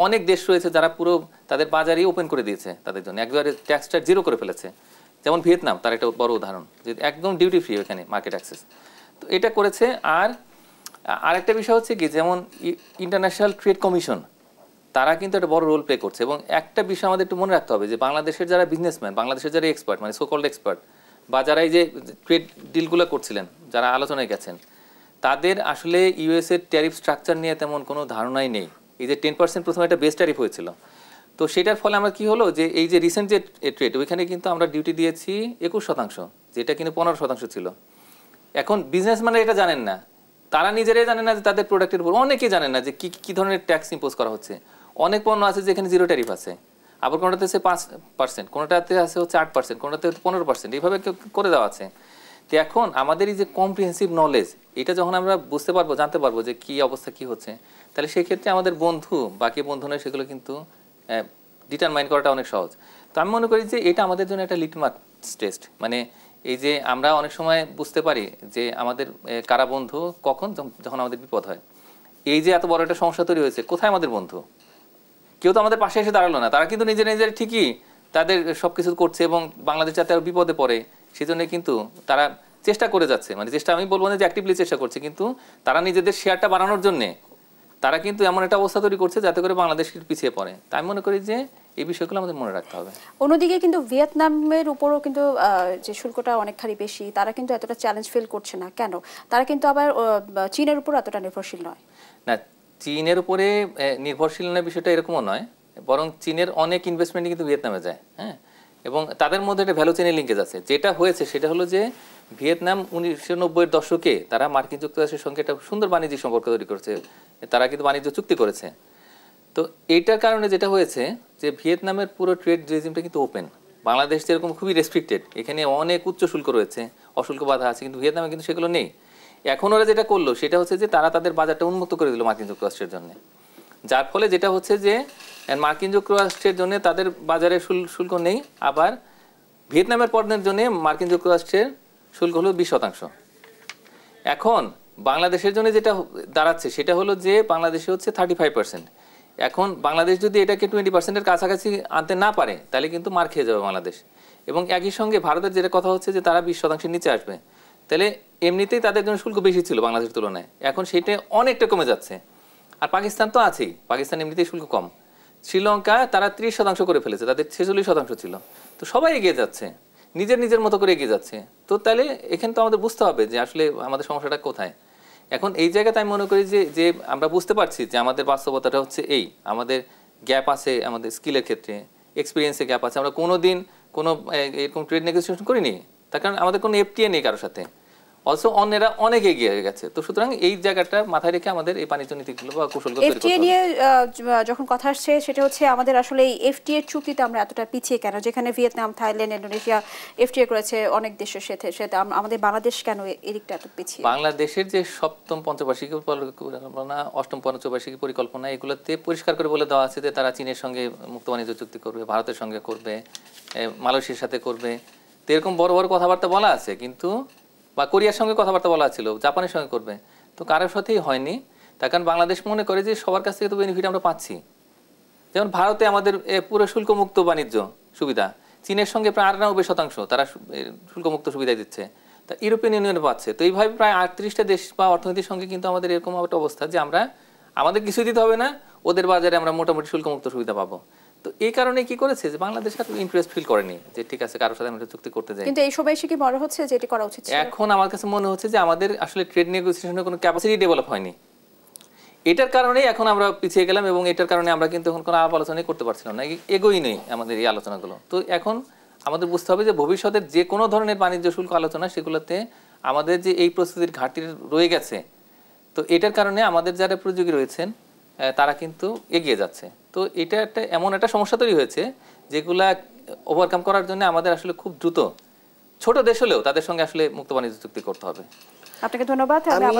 অনেক দেশ রয়েছে যারা পুরো তাদের বাজারই ওপেন করে দিয়েছে তাদের জন্য, একবারে ট্যাক্সটা জিরো করে ফেলেছে। যেমন ভিয়েতনাম, তার একটা বড় উদাহরণ, যে একদম ডিউটি ফ্রি ওখানে মার্কেট অ্যাক্সেস, তো এটা করেছে। আর আরেকটা বিষয় হচ্ছে কি, যেমন ইন্টারন্যাশনাল ট্রেড কমিশন, তারা কিন্তু একটা বড় রোল প্লে করছে। এবং একটা বিষয় আমাদের একটু মনে রাখতে হবে যে বাংলাদেশের যারা বিজনেসম্যান, বাংলাদেশের যারা এক্সপার্ট, মানে সোকল্ড এক্সপার্ট, বা যারা এই যে ট্রেড ডিলগুলো করছিলেন, যারা আলোচনায় গেছেন, তাদের আসলে ইউএসের ট্যারিফ স্ট্রাকচার নিয়ে তেমন কোনো ধারণাই নেই। এই যে 10% প্রথমে একটা বেস ট্যারিফ হয়েছিল, তো সেটার ফলে আমরা কি হলো যে এই যে রিসেন্ট যে ট্রেড, ওইখানে কিন্তু আমরা ডিউটি দিয়েছি 21%, যেটা কিন্তু 15% ছিল। এখন বিজনেসম্যানরা এটা জানেন না, তারা নিজেরাই জানেন না যে তাদের প্রোডাক্টের উপর, অনেকেই জানেন না যে কি ধরনের ট্যাক্স ইম্পোজ করা হচ্ছে। অনেক পণ্য আছে যেখানে জিরো ট্যারিফ আছে, আবার কোনোটাতে আছে 5%, কোনোটাতে আছে হচ্ছে 8%, কোনোটাতে 15%, এইভাবে করে দেওয়া আছে। তো এখন আমাদের এই যে কম্প্রিহেন্সিভ নলেজ, এটা যখন আমরা বুঝতে পারবো, জানতে পারবো যে কি অবস্থা কি হচ্ছে, তাহলে সেক্ষেত্রে আমাদের বন্ধু বাকি বন্ধু নয়, সেগুলো কিন্তু ডিটারমাইন করাটা অনেক সহজ। তো আমি মনে করি যে এটা আমাদের জন্য একটা লিটমাস টেস্ট। মানে এই যে আমরা অনেক সময় বুঝতে পারি যে আমাদের কারা বন্ধু কখন, যখন আমাদের বিপদ হয়। এই যে এত বড় একটা সমস্যা তৈরি হয়েছে, কোথায় আমাদের বন্ধু? কেউ তো আমাদের পাশে এসে দাঁড়ালো না। তারা কিন্তু নিজের ঠিকই তাদের সবকিছু করছে, এবং বাংলাদেশ যাতে আরো বিপদে পড়ে সেজন্য কিন্তু তারা চেষ্টা করে যাচ্ছে। মানে চেষ্টা আমি বলবো না যে অ্যাক্টিভলি চেষ্টা করছে, কিন্তু তারা নিজেদের শেয়ারটা বাড়ানোর জন্য তারা কিন্তু এমন একটা অবস্থা তৈরি করছে যাতে করে বাংলাদেশ পিছিয়ে পড়ে। তাই আমি মনে করি যে এই বিষয়গুলো আমাদের মনে রাখতে হবে। অন্যদিকে কিন্তু ভিয়েতনামের উপরও কিন্তু যে শুল্কটা অনেকখানি বেশি, তারা কিন্তু এতটা চ্যালেঞ্জ ফিল করছে না কেন? তারা কিন্তু আবার চীনের উপর এতটা নির্ভরশীল নয়। না, চীনের উপরে নির্ভরশীল না বিষয়টা এরকমও নয়, বরং চীনের অনেক ইনভেস্টমেন্টই কিন্তু ভিয়েতনামে যায়। হ্যাঁ, এবং তাদের মধ্যে একটা ভ্যালু চেনের লিঙ্কেজ আছে। যেটা হয়েছে সেটা হলো যে ভিয়েতনাম 1990-এর দশকে তারা মার্কিন যুক্তরাষ্ট্রের সঙ্গে একটা সুন্দর বাণিজ্যিক সম্পর্ক তৈরি করেছে, তারা কিন্তু বাণিজ্য চুক্তি করেছে। তো এইটার কারণে যেটা হয়েছে যে ভিয়েতনামের পুরো ট্রেড রেজিমটা কিন্তু ওপেন। বাংলাদেশ যেরকম খুবই রেস্ট্রিক্টেড, এখানে অনেক উচ্চ শুল্ক রয়েছে, অশুল্ক বাধা আছে, কিন্তু ভিয়েতনামে কিন্তু সেগুলো নেই। এখন ওরা যেটা করলো সেটা হচ্ছে যে তারা তাদের বাজারটা উন্মুক্ত করে দিল মার্কিন যুক্তরাষ্ট্রের জন্য, যার ফলে যেটা হচ্ছে যে মার্কিন যুক্তরাষ্ট্রের জন্য তাদের বাজারে শুল্ক নেই, আবার ভিয়েতনামের পণ্যের জন্য মার্কিন যুক্তরাষ্ট্রের শুল্ক হলো 20%। এখন বাংলাদেশের জন্য যেটা দাঁড়াচ্ছে সেটা হলো যে বাংলাদেশে হচ্ছে 35%। এখন বাংলাদেশ যদি এটাকে 20%-এর কাছাকাছি আনতে না পারে তাহলে কিন্তু মার খেয়ে যাবে বাংলাদেশ। এবং একই সঙ্গে ভারতের যেটা কথা হচ্ছে যে তারা 20%-এর নিচে আসবে, তাহলে এমনিতেই তাদের জন্য শুল্ক বেশি ছিল বাংলাদেশের তুলনায়, এখন সেটা অনেকটা কমে যাচ্ছে। আর পাকিস্তান তো আছেই, পাকিস্তান এমনিতেই শুল্ক কম। শ্রীলঙ্কা তারা 30% করে ফেলেছে, তাদের 46% ছিল। তো সবাই এগিয়ে যাচ্ছে, নিজের নিজের মতো করে এগিয়ে যাচ্ছে। তো তাহলে এখানে তো আমাদের বুঝতে হবে যে আসলে আমাদের সমস্যাটা কোথায়। এখন এই জায়গাতে আমি মনে করি যে আমরা বুঝতে পারছি যে আমাদের বাস্তবতাটা হচ্ছে এই, আমাদের গ্যাপ আছে, আমাদের স্কিলের ক্ষেত্রে এক্সপিরিয়েন্সে গ্যাপ আছে। আমরা কোনোদিন কোনো এরকম ট্রেড নেগোসিয়েশন করিনি, তার কারণ আমাদের কোনো এফটিএ নেই কারোর সাথে। অলসো অন্যেরা অনেক এগিয়ে গেছে। তো সুতরাং এই জায়গাটা মাথায় রেখে আমাদের এই বাণিজ্য নীতিগুলো বা কৌশলগুলো তৈরি করতে হবে। এফটিএ নিয়ে যখন কথা আসছে সেটা হচ্ছে আমাদের আসলে এই এফটিএ চুক্তিতে আমরা এতটা পিছিয়ে কেন, যেখানে ভিয়েতনাম, থাইল্যান্ড, ইন্দোনেশিয়া এফটিএ করেছে অনেক দেশের সাথে, সেটা আমাদের বাংলাদেশ কেন এদিকটা এত পিছিয়ে? বাংলাদেশের যে সপ্তম পঞ্চবার্ষিকী পরিকল্পনা, অষ্টম পঞ্চবার্ষিকী পরিকল্পনা, এগুলোতে পরিষ্কার করে বলে দেওয়া আছে যে তারা চীনের সঙ্গে মুক্ত বাণিজ্য চুক্তি করবে, ভারতের সঙ্গে করবে, মালয়েশিয়ার সাথে করবে। তো এরকম বড় বড় কথাবার্তা বলা আছে, কিন্তু বা কোরিয়ার সঙ্গে কথাবার্তা বলা ছিল, জাপানের সঙ্গে করবে, তো কারোর সাথেই হয়নি। তার কারণ বাংলাদেশ মনে করে যে সবার কাছ থেকে তো বেনিফিট আমরা পাচ্ছি। যেমন ভারতে আমাদের পুরো শুল্কমুক্ত বাণিজ্য সুবিধা, চীনের সঙ্গে প্রায় 98% তারা শুল্কমুক্ত সুবিধা দিচ্ছে, তা ইউরোপিয়ান ইউনিয়নে পাচ্ছে। তো এইভাবে প্রায় 38টা দেশ বা অর্থনীতির সঙ্গে কিন্তু আমাদের এরকম একটা অবস্থা যে আমাদের কিছুই দিতে হবে না, ওদের বাজারে আমরা মোটামুটি শুল্কমুক্ত সুবিধা পাবো। তো এই কারণে কি করেছে যে বাংলাদেশ আর ইন্টারেস্ট ফিল করেনি যে ঠিক আছে কারোর সাথে আমরা চুক্তি করতে যাই। কিন্তু এই সময় এসে কি মনে হচ্ছে যে এটা করা উচিত ছিল? এখন আমার কাছে মনে হচ্ছে যে আমাদের আসলে ট্রেড নেগোসিয়েশনের কোনো ক্যাপাসিটি ডেভেলপ হয়নি। এটার কারণেই এখন আমরা পিছিয়ে গেলাম, এবং এটার কারণে আমরা কিন্তু এখন কোনো আলাপ আলোচনাই করতে পারছিলাম না, এগোই নেই আমাদের এই আলোচনাগুলো। তো এখন আমাদের বুঝতে হবে যে ভবিষ্যতের যে কোনো ধরনের বাণিজ্য শুল্ক আলোচনা, সেগুলোতে আমাদের যে এই প্রস্তুতির ঘাটতি রয়ে গেছে, তো এটার কারণে আমাদের যারা প্রতিযোগী রয়েছেন তারা কিন্তু এগিয়ে যাচ্ছে। তো এটা এমন একটা সমস্যা তৈরি হয়েছে যেগুলা ওভারকাম করার জন্য আমাদের আসলে খুব দ্রুত ছোট দেশ হলেও তাদের সঙ্গে আসলে মুক্ত বাণিজ্য চুক্তি করতে হবে। আপনাকে ধন্যবাদ। আমি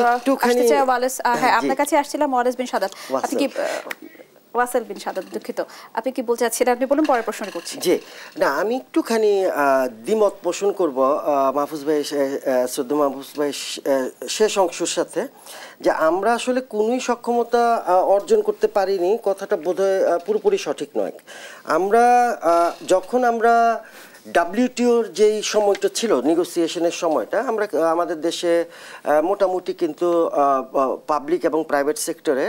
আসতে চাই ওয়ালেস, হ্যাঁ আপনার কাছে আসছিলাম ওয়ালেস বিন সাদাত। আপনি কি ওয়াসেল বিন সাদাত, দুঃখিত, আপনি কি বলতে চাচ্ছিলেন? আপনি বলুন, পরের প্রশ্ন করছি। জি না, আমি একটুখানি দ্বিমত পোষণ করব মাহফুজ ভাই, শ্রদ্ধা মাহফুজ ভাই শেষ অংশের সাথে, যে আমরা আসলে কোনোই সক্ষমতা অর্জন করতে পারিনি, কথাটা বোধহয় পুরোপুরি সঠিক নয়। যখন আমরা ডাব্লিউটিওর যেই সময়টা ছিল, নেগোসিয়েশনের সময়টা, আমাদের দেশে মোটামুটি কিন্তু পাবলিক এবং প্রাইভেট সেক্টরে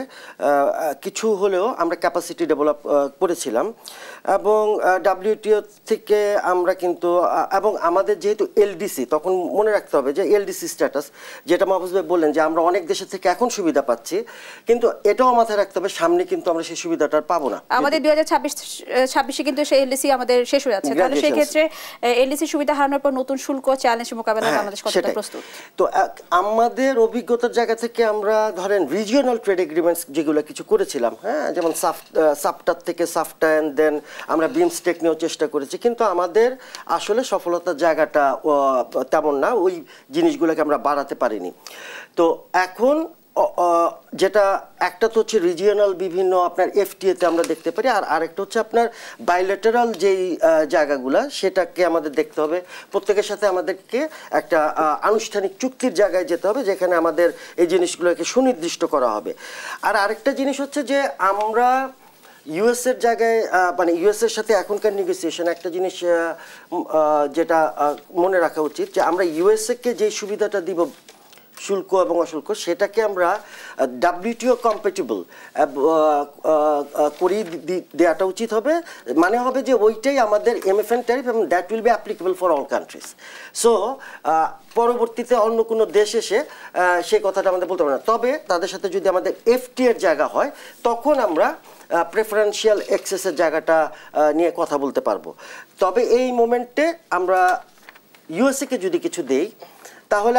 কিছু হলেও আমরা ক্যাপাসিটি ডেভেলপ করেছিলাম। এবং ডাব্লিউটিও থেকে আমরা কিন্তু, এবং আমাদের যেহেতু এলডিসি, তখন মনে রাখতে হবে যে এলডিসি স্ট্যাটাস, যেটা মাহফুজ ভাই বললেন যে আমরা অনেক দেশের থেকে এখন সুবিধা পাচ্ছি, কিন্তু এটাও মাথায় রাখতে হবে সামনে কিন্তু আমরা সেই সুবিধাটা পাবো না। আমাদের 2026-এ কিন্তু সেই এলডিসি আমাদের শেষ হয়ে যাচ্ছে, তাহলে সেই ক্ষেত্রে এলডিসি সুবিধা হারানোর পর নতুন শুল্ক চ্যালেঞ্জ মোকাবেলায় বাংলাদেশ কতটা প্রস্তুত? তো আমাদের অভিজ্ঞতার জায়গা থেকে আমরা ধরেন রিজিওনাল ট্রেড এগ্রিমেন্টস যেগুলো কিছু করেছিলাম, হ্যাঁ, যেমন সাফটার থেকে সাফটা, এন্ড দেন আমরা বিমস্টেক নিয়েও চেষ্টা করেছি, কিন্তু আমাদের আসলে সফলতার জায়গাটা তেমন না, ওই জিনিসগুলোকে আমরা বাড়াতে পারিনি। তো এখন যেটা একটা তো হচ্ছে রিজিওনাল বিভিন্ন আপনার এফটিএতে আমরা দেখতে পারি, আর আরেকটা হচ্ছে আপনার বাইলেটারাল যেই জায়গাগুলো, সেটাকে আমাদের দেখতে হবে। প্রত্যেকের সাথে আমাদেরকে একটা আনুষ্ঠানিক চুক্তির জায়গায় যেতে হবে, যেখানে আমাদের এই জিনিসগুলোকে সুনির্দিষ্ট করা হবে। আর আরেকটা জিনিস হচ্ছে যে আমরা ইউএস এর জায়গায়, মানে ইউএস এর সাথে এখনকার নেগোসিয়েশন, একটা জিনিস যেটা মনে রাখা উচিত, যে আমরা ইউএসএ কে যে সুবিধাটা দিব শুল্ক এবং অশুল্ক, সেটাকে আমরা ডাব্লিউটিও কম্প্যাটিবল করিয়ে দেওয়াটা উচিত হবে। মানে হবে যে ওইটাই আমাদের এমএফএন ট্যারিফ, এবং that will be applicable for all countries. So পরবর্তীতে অন্য কোনো দেশ এসে সেই কথাটা আমাদের বলতে পারবে না। তবে তাদের সাথে যদি আমাদের এফটি এর জায়গা হয়, তখন আমরা প্রেফারেন্সিয়াল অ্যাক্সেসের জায়গাটা নিয়ে কথা বলতে পারবো। তবে এই মোমেন্টে আমরা ইউএসএ কে যদি কিছু দেই, তাহলে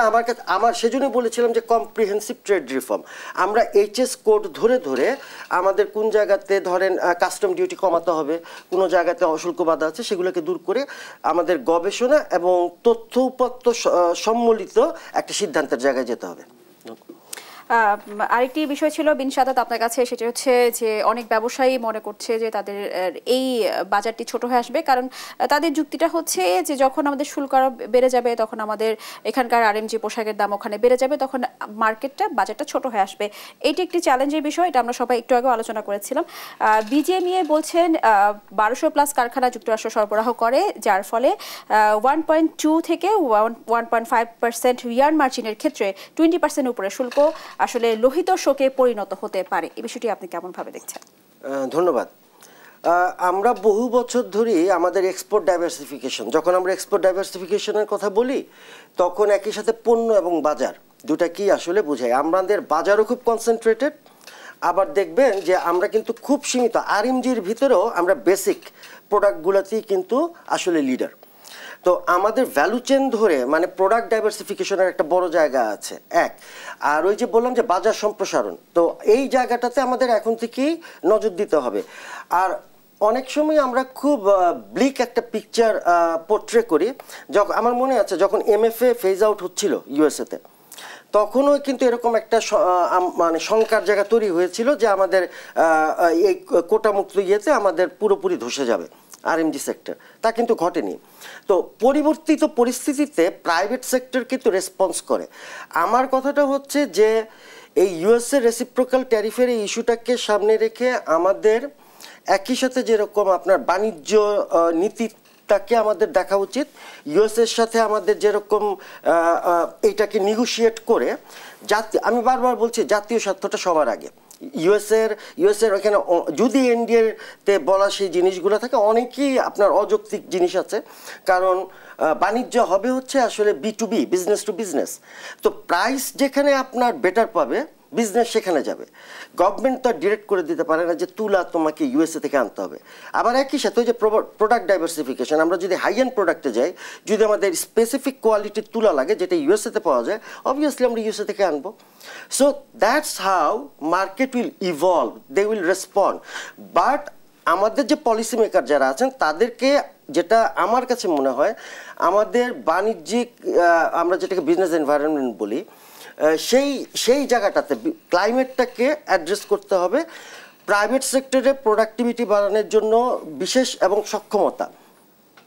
আমার সেজন্যই বলেছিলাম যে কম্প্রিহেন্সিভ ট্রেড রিফর্ম, আমরা এইচএস কোড ধরে ধরে আমাদের কোন জায়গাতে ধরেন কাস্টম ডিউটি কমাতে হবে, কোনো জায়গাতে অশুল্ক বাধা আছে, সেগুলোকে দূর করে আমাদের গবেষণা এবং তথ্য উপাত্ত সম্মিলিত একটা সিদ্ধান্তের জায়গায় যেতে হবে। আরেকটি বিষয় ছিল বিন সাদাত আপনার কাছে, সেটা হচ্ছে যে অনেক ব্যবসায়ী মনে করছে যে তাদের এই বাজারটি ছোট হয়ে আসবে, কারণ তাদের যুক্তিটা হচ্ছে যে যখন আমাদের শুল্ক আরো বেড়ে যাবে তখন আমাদের এখানকার আরএমজি পোশাকের দাম ওখানে বেড়ে যাবে, তখন বাজারটা ছোট হয়ে আসবে। এটি একটি চ্যালেঞ্জের বিষয়, এটা আমরা সবাই একটু আগে আলোচনা করেছিলাম। বিজিএমইএ বলছেন 1200+ কারখানা যুক্তরাষ্ট্র সরবরাহ করে, যার ফলে 1.2 থেকে 1.5% ইয়ার্ন মার্জিনের ক্ষেত্রে 20% উপরে শুল্ক আসলে লোহিত শোকে পরিণত হতে পারে। এই বিষয়টি আপনি কেমন ভাবে দেখছেন? ধন্যবাদ। আমরা বহু বছর ধরে আমাদের এক্সপোর্ট ডাইভার্সিফিকেশন, যখন আমরা এক্সপোর্ট ডাইভার্সিফিকেশনের কথা বলি তখন একই সাথে পণ্য এবং বাজার দুটা কি আসলে বোঝায়। আমাদের বাজারও খুব কনসেন্ট্রেটেড, আবার দেখবেন যে আমরা কিন্তু খুব সীমিত আরএমজির ভিতরেও আমরা বেসিক প্রোডাক্টগুলোতেই কিন্তু আসলে লিডার। তো আমাদের ভ্যালু চেন ধরে মানে প্রোডাক্ট ডাইভার্সিফিকেশনের একটা বড় জায়গা আছে এক। আর ওই যে বললাম যে বাজার সম্প্রসারণ, তো এই জায়গাটাতে আমাদের এখন থেকেই নজর দিতে হবে। আর অনেক সময় আমরা খুব ব্লিক একটা পিকচার পোর্ট্রে করি। যখন আমার মনে আছে যখন এমএফএ ফেজ আউট হচ্ছিল ইউএসএতে, তখনও কিন্তু এরকম একটা মানে শঙ্কার জায়গা তৈরি হয়েছিল যে আমাদের এই কোটামুক্ত ইয়েতে আমাদের পুরোপুরি ধসে যাবে আরএমজি সেক্টর। তা কিন্তু ঘটেনি। তো পরিবর্তিত পরিস্থিতিতে প্রাইভেট সেক্টর কিন্তু রেসপন্স করে। আমার কথাটা হচ্ছে যে এই ইউএসএ রেসিপ্রোকাল ট্যারিফের এই ইস্যুটাকে সামনে রেখে আমাদের একই সাথে যেরকম আপনার বাণিজ্য নীতিটাকে আমাদের দেখা উচিত, ইউএসএর সাথে আমাদের যেরকম এইটাকে নিগোশিয়েট করে আমি বারবার বলছি জাতীয় স্বার্থটা সবার আগে। ইউএসএর ওখানে যদি এনডিএতে বলা সেই জিনিসগুলো থাকে, অনেকেই আপনার অযৌক্তিক জিনিস আছে, কারণ বাণিজ্য হবে হচ্ছে আসলে B2B, বিজনেস টু বিজনেস। তো প্রাইস যেখানে আপনার বেটার পাবে বিজনেস সেখানে যাবে। গভর্নমেন্ট তো ডিরেক্ট করে দিতে পারে না যে তুলা তোমাকে ইউএসএ থেকে আনতে হবে। আবার একই সাথে ওই যে প্রোডাক্ট ডাইভার্সিফিকেশন, আমরা যদি হাই এন্ড প্রোডাক্টে যাই, যদি আমাদের স্পেসিফিক কোয়ালিটির তুলা লাগে যেটা ইউএসএতে পাওয়া যায়, অবভিয়াসলি আমরা ইউএসএ থেকে আনবো। So that's how market will evolve, they will respond. But আমাদের যে পলিসি মেকার যারা আছেন তাদেরকে, যেটা আমার কাছে মনে হয় আমাদের বাণিজ্যিক আমরা যেটাকে বিজনেস এনভায়রনমেন্ট বলি, সেই জায়গাটাতে ক্লাইমেটটাকে অ্যাড্রেস করতে হবে। প্রাইভেট সেক্টরে প্রোডাক্টিভিটি বাড়ানোর জন্য বিশেষ এবং সক্ষমতা,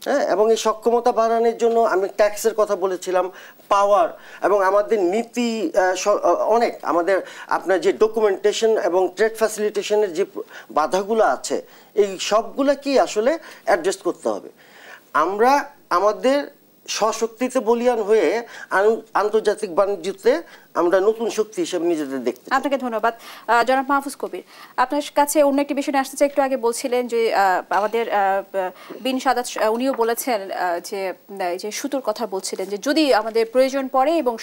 হ্যাঁ, এবং এই সক্ষমতা বাড়ানোর জন্য আমি ট্যাক্সের কথা বলেছিলাম, পাওয়ার এবং আমাদের নীতি অনেক, আমাদের আপনার যে ডকুমেন্টেশন এবং ট্রেড ফ্যাসিলিটেশনের যে বাধাগুলো আছে এই সবগুলো কি আসলে অ্যাড্রেস করতে হবে। আমরা আমাদের স্বশক্তিতে বলিয়ান হয়ে আন্তর্জাতিক বাণিজ্যতে আমরা নতুন শক্তি হিসেবে নিজেদের দেখতে। আপনাকে ধন্যবাদ। জনাব মাহফুজ কবির, আপনার কাছে অন্য একটি বিষয় আসতে চাই। একটু আগে বলছিলেন যে আমাদের বিন সাদাত উনিও বলেছেন যে সুতোর কথা বলছিলেন যে যদি আমাদের প্রয়োজন পড়ে এবং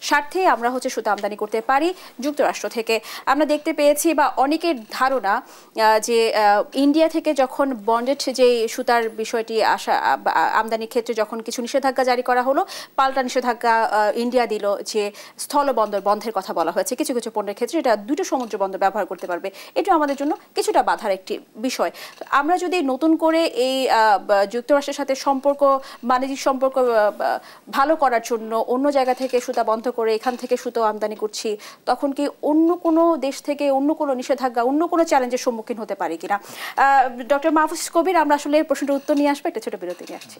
স্বার্থে আমরা হচ্ছে সুতো আমদানি করতে পারি যুক্তরাষ্ট্র থেকে। আমরা দেখতে পেয়েছি বা অনেকের ধারণা যে ইন্ডিয়া থেকে যখন বন্ডেড যে সুতার বিষয়টি আমদানির ক্ষেত্রে যখন কিছু নিষেধাজ্ঞা জারি করা হলো, পাল্টা নিষেধাজ্ঞা ইন্ডিয়া দিল যে স্থলবন্দর বন্ধের কথা বলা হয়েছে। কিছু কিছু পণ্যের ক্ষেত্রে এটা দুটো সমুদ্র বন্দর ব্যবহার করতে পারবে। এটা আমাদের জন্য কিছুটা বাধার একটি বিষয়। আমরা যদি নতুন করে এই যুক্তরাষ্ট্রের সাথে বাণিজ্যিক সম্পর্ক ভালো করার জন্য অন্য জায়গা থেকে সুতা বন্ধ করে এখান থেকে সুতো আমদানি করছি, তখন কি অন্য কোনো দেশ থেকে অন্য কোনো নিষেধাজ্ঞা, অন্য কোনো চ্যালেঞ্জের সম্মুখীন হতে পারি কিনা? ডক্টর মাহফুজ কবির, আমরা আসলে এই প্রশ্নটার উত্তর নিয়ে আসবো, একটা ছোট বিরতি নিয়ে আসছি।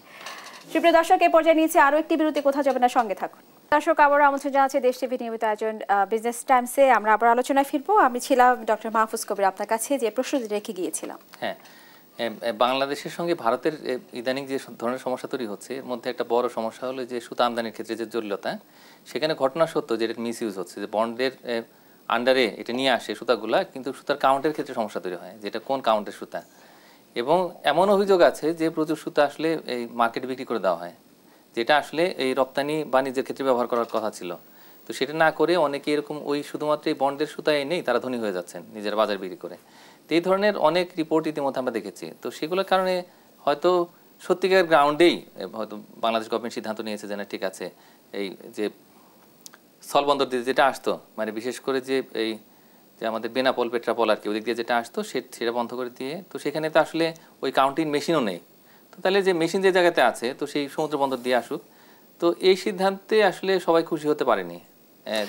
সুপ্রিয় দর্শক, এই পর্যায়ে নিয়েছে আরও একটি বিরতি, কোথাও যাবে না, সঙ্গে থাকুন। দর্শক, আবারও আমন্ত্রণ জানাচ্ছি দেশ টিভি নিয়মিত আয়োজন বিজনেস টাইমসে। আমরা আবার আলোচনায় ফিরবো। আমি ছিলাম ডক্টর মাহফুজ কবির, আপনার কাছে যে প্রশ্ন রেখে গিয়েছিলাম। হ্যাঁ, বাংলাদেশের সঙ্গে ভারতের ইদানিং যে ধরনের সমস্যা তৈরি হচ্ছে, এর মধ্যে একটা বড় সমস্যা হলো যে সুতা আমদানির ক্ষেত্রে যে জটিলতা, সেখানে ঘটনা সত্য যে এটা মিস ইউজ হচ্ছে, যে বন্ডের আন্ডারে এটা নিয়ে আসে সুতাগুলা, কিন্তু সুতার কাউন্টের ক্ষেত্রে সমস্যা তৈরি হয়, যেটা কোন কাউন্টের সুতা। এবং এমন অভিযোগ আছে যে প্রচুর সুতা আসলে এই মার্কেটে বিক্রি করে দেওয়া হয়, যেটা আসলে এই রপ্তানি বাণিজ্যের ক্ষেত্রে ব্যবহার করার কথা ছিল। তো সেটা না করে অনেকে এরকম ওই শুধুমাত্র এই বন্ডের সুতা এনেই তারা ধনী হয়ে যাচ্ছেন নিজের বাজার বিক্রি করে। তো এই ধরনের অনেক রিপোর্ট ইতিমধ্যে আমরা দেখেছি। তো সেগুলোর কারণে হয়তো সত্যিকার গ্রাউন্ডেই হয়তো বাংলাদেশ গভর্নমেন্ট সিদ্ধান্ত নিয়েছে যে না, ঠিক আছে, এই যে স্থলবন্দর দিয়ে যেটা আসতো, মানে বিশেষ করে যে এই যে আমাদের বেনাপোল পেট্রাপোল আর কি ওদিক দিয়ে যেটা আসতো সেটা বন্ধ করে দিয়ে, তো সেখানে তো আসলে ওই কাউন্টিং মেশিনও নেই। তো তাহলে যে মেশিন যে জায়গাতে আছে, তো সেই সমুদ্র বন্দর দিয়ে আসুক। তো এই সিদ্ধান্তে আসলে সবাই খুশি হতে পারেনি।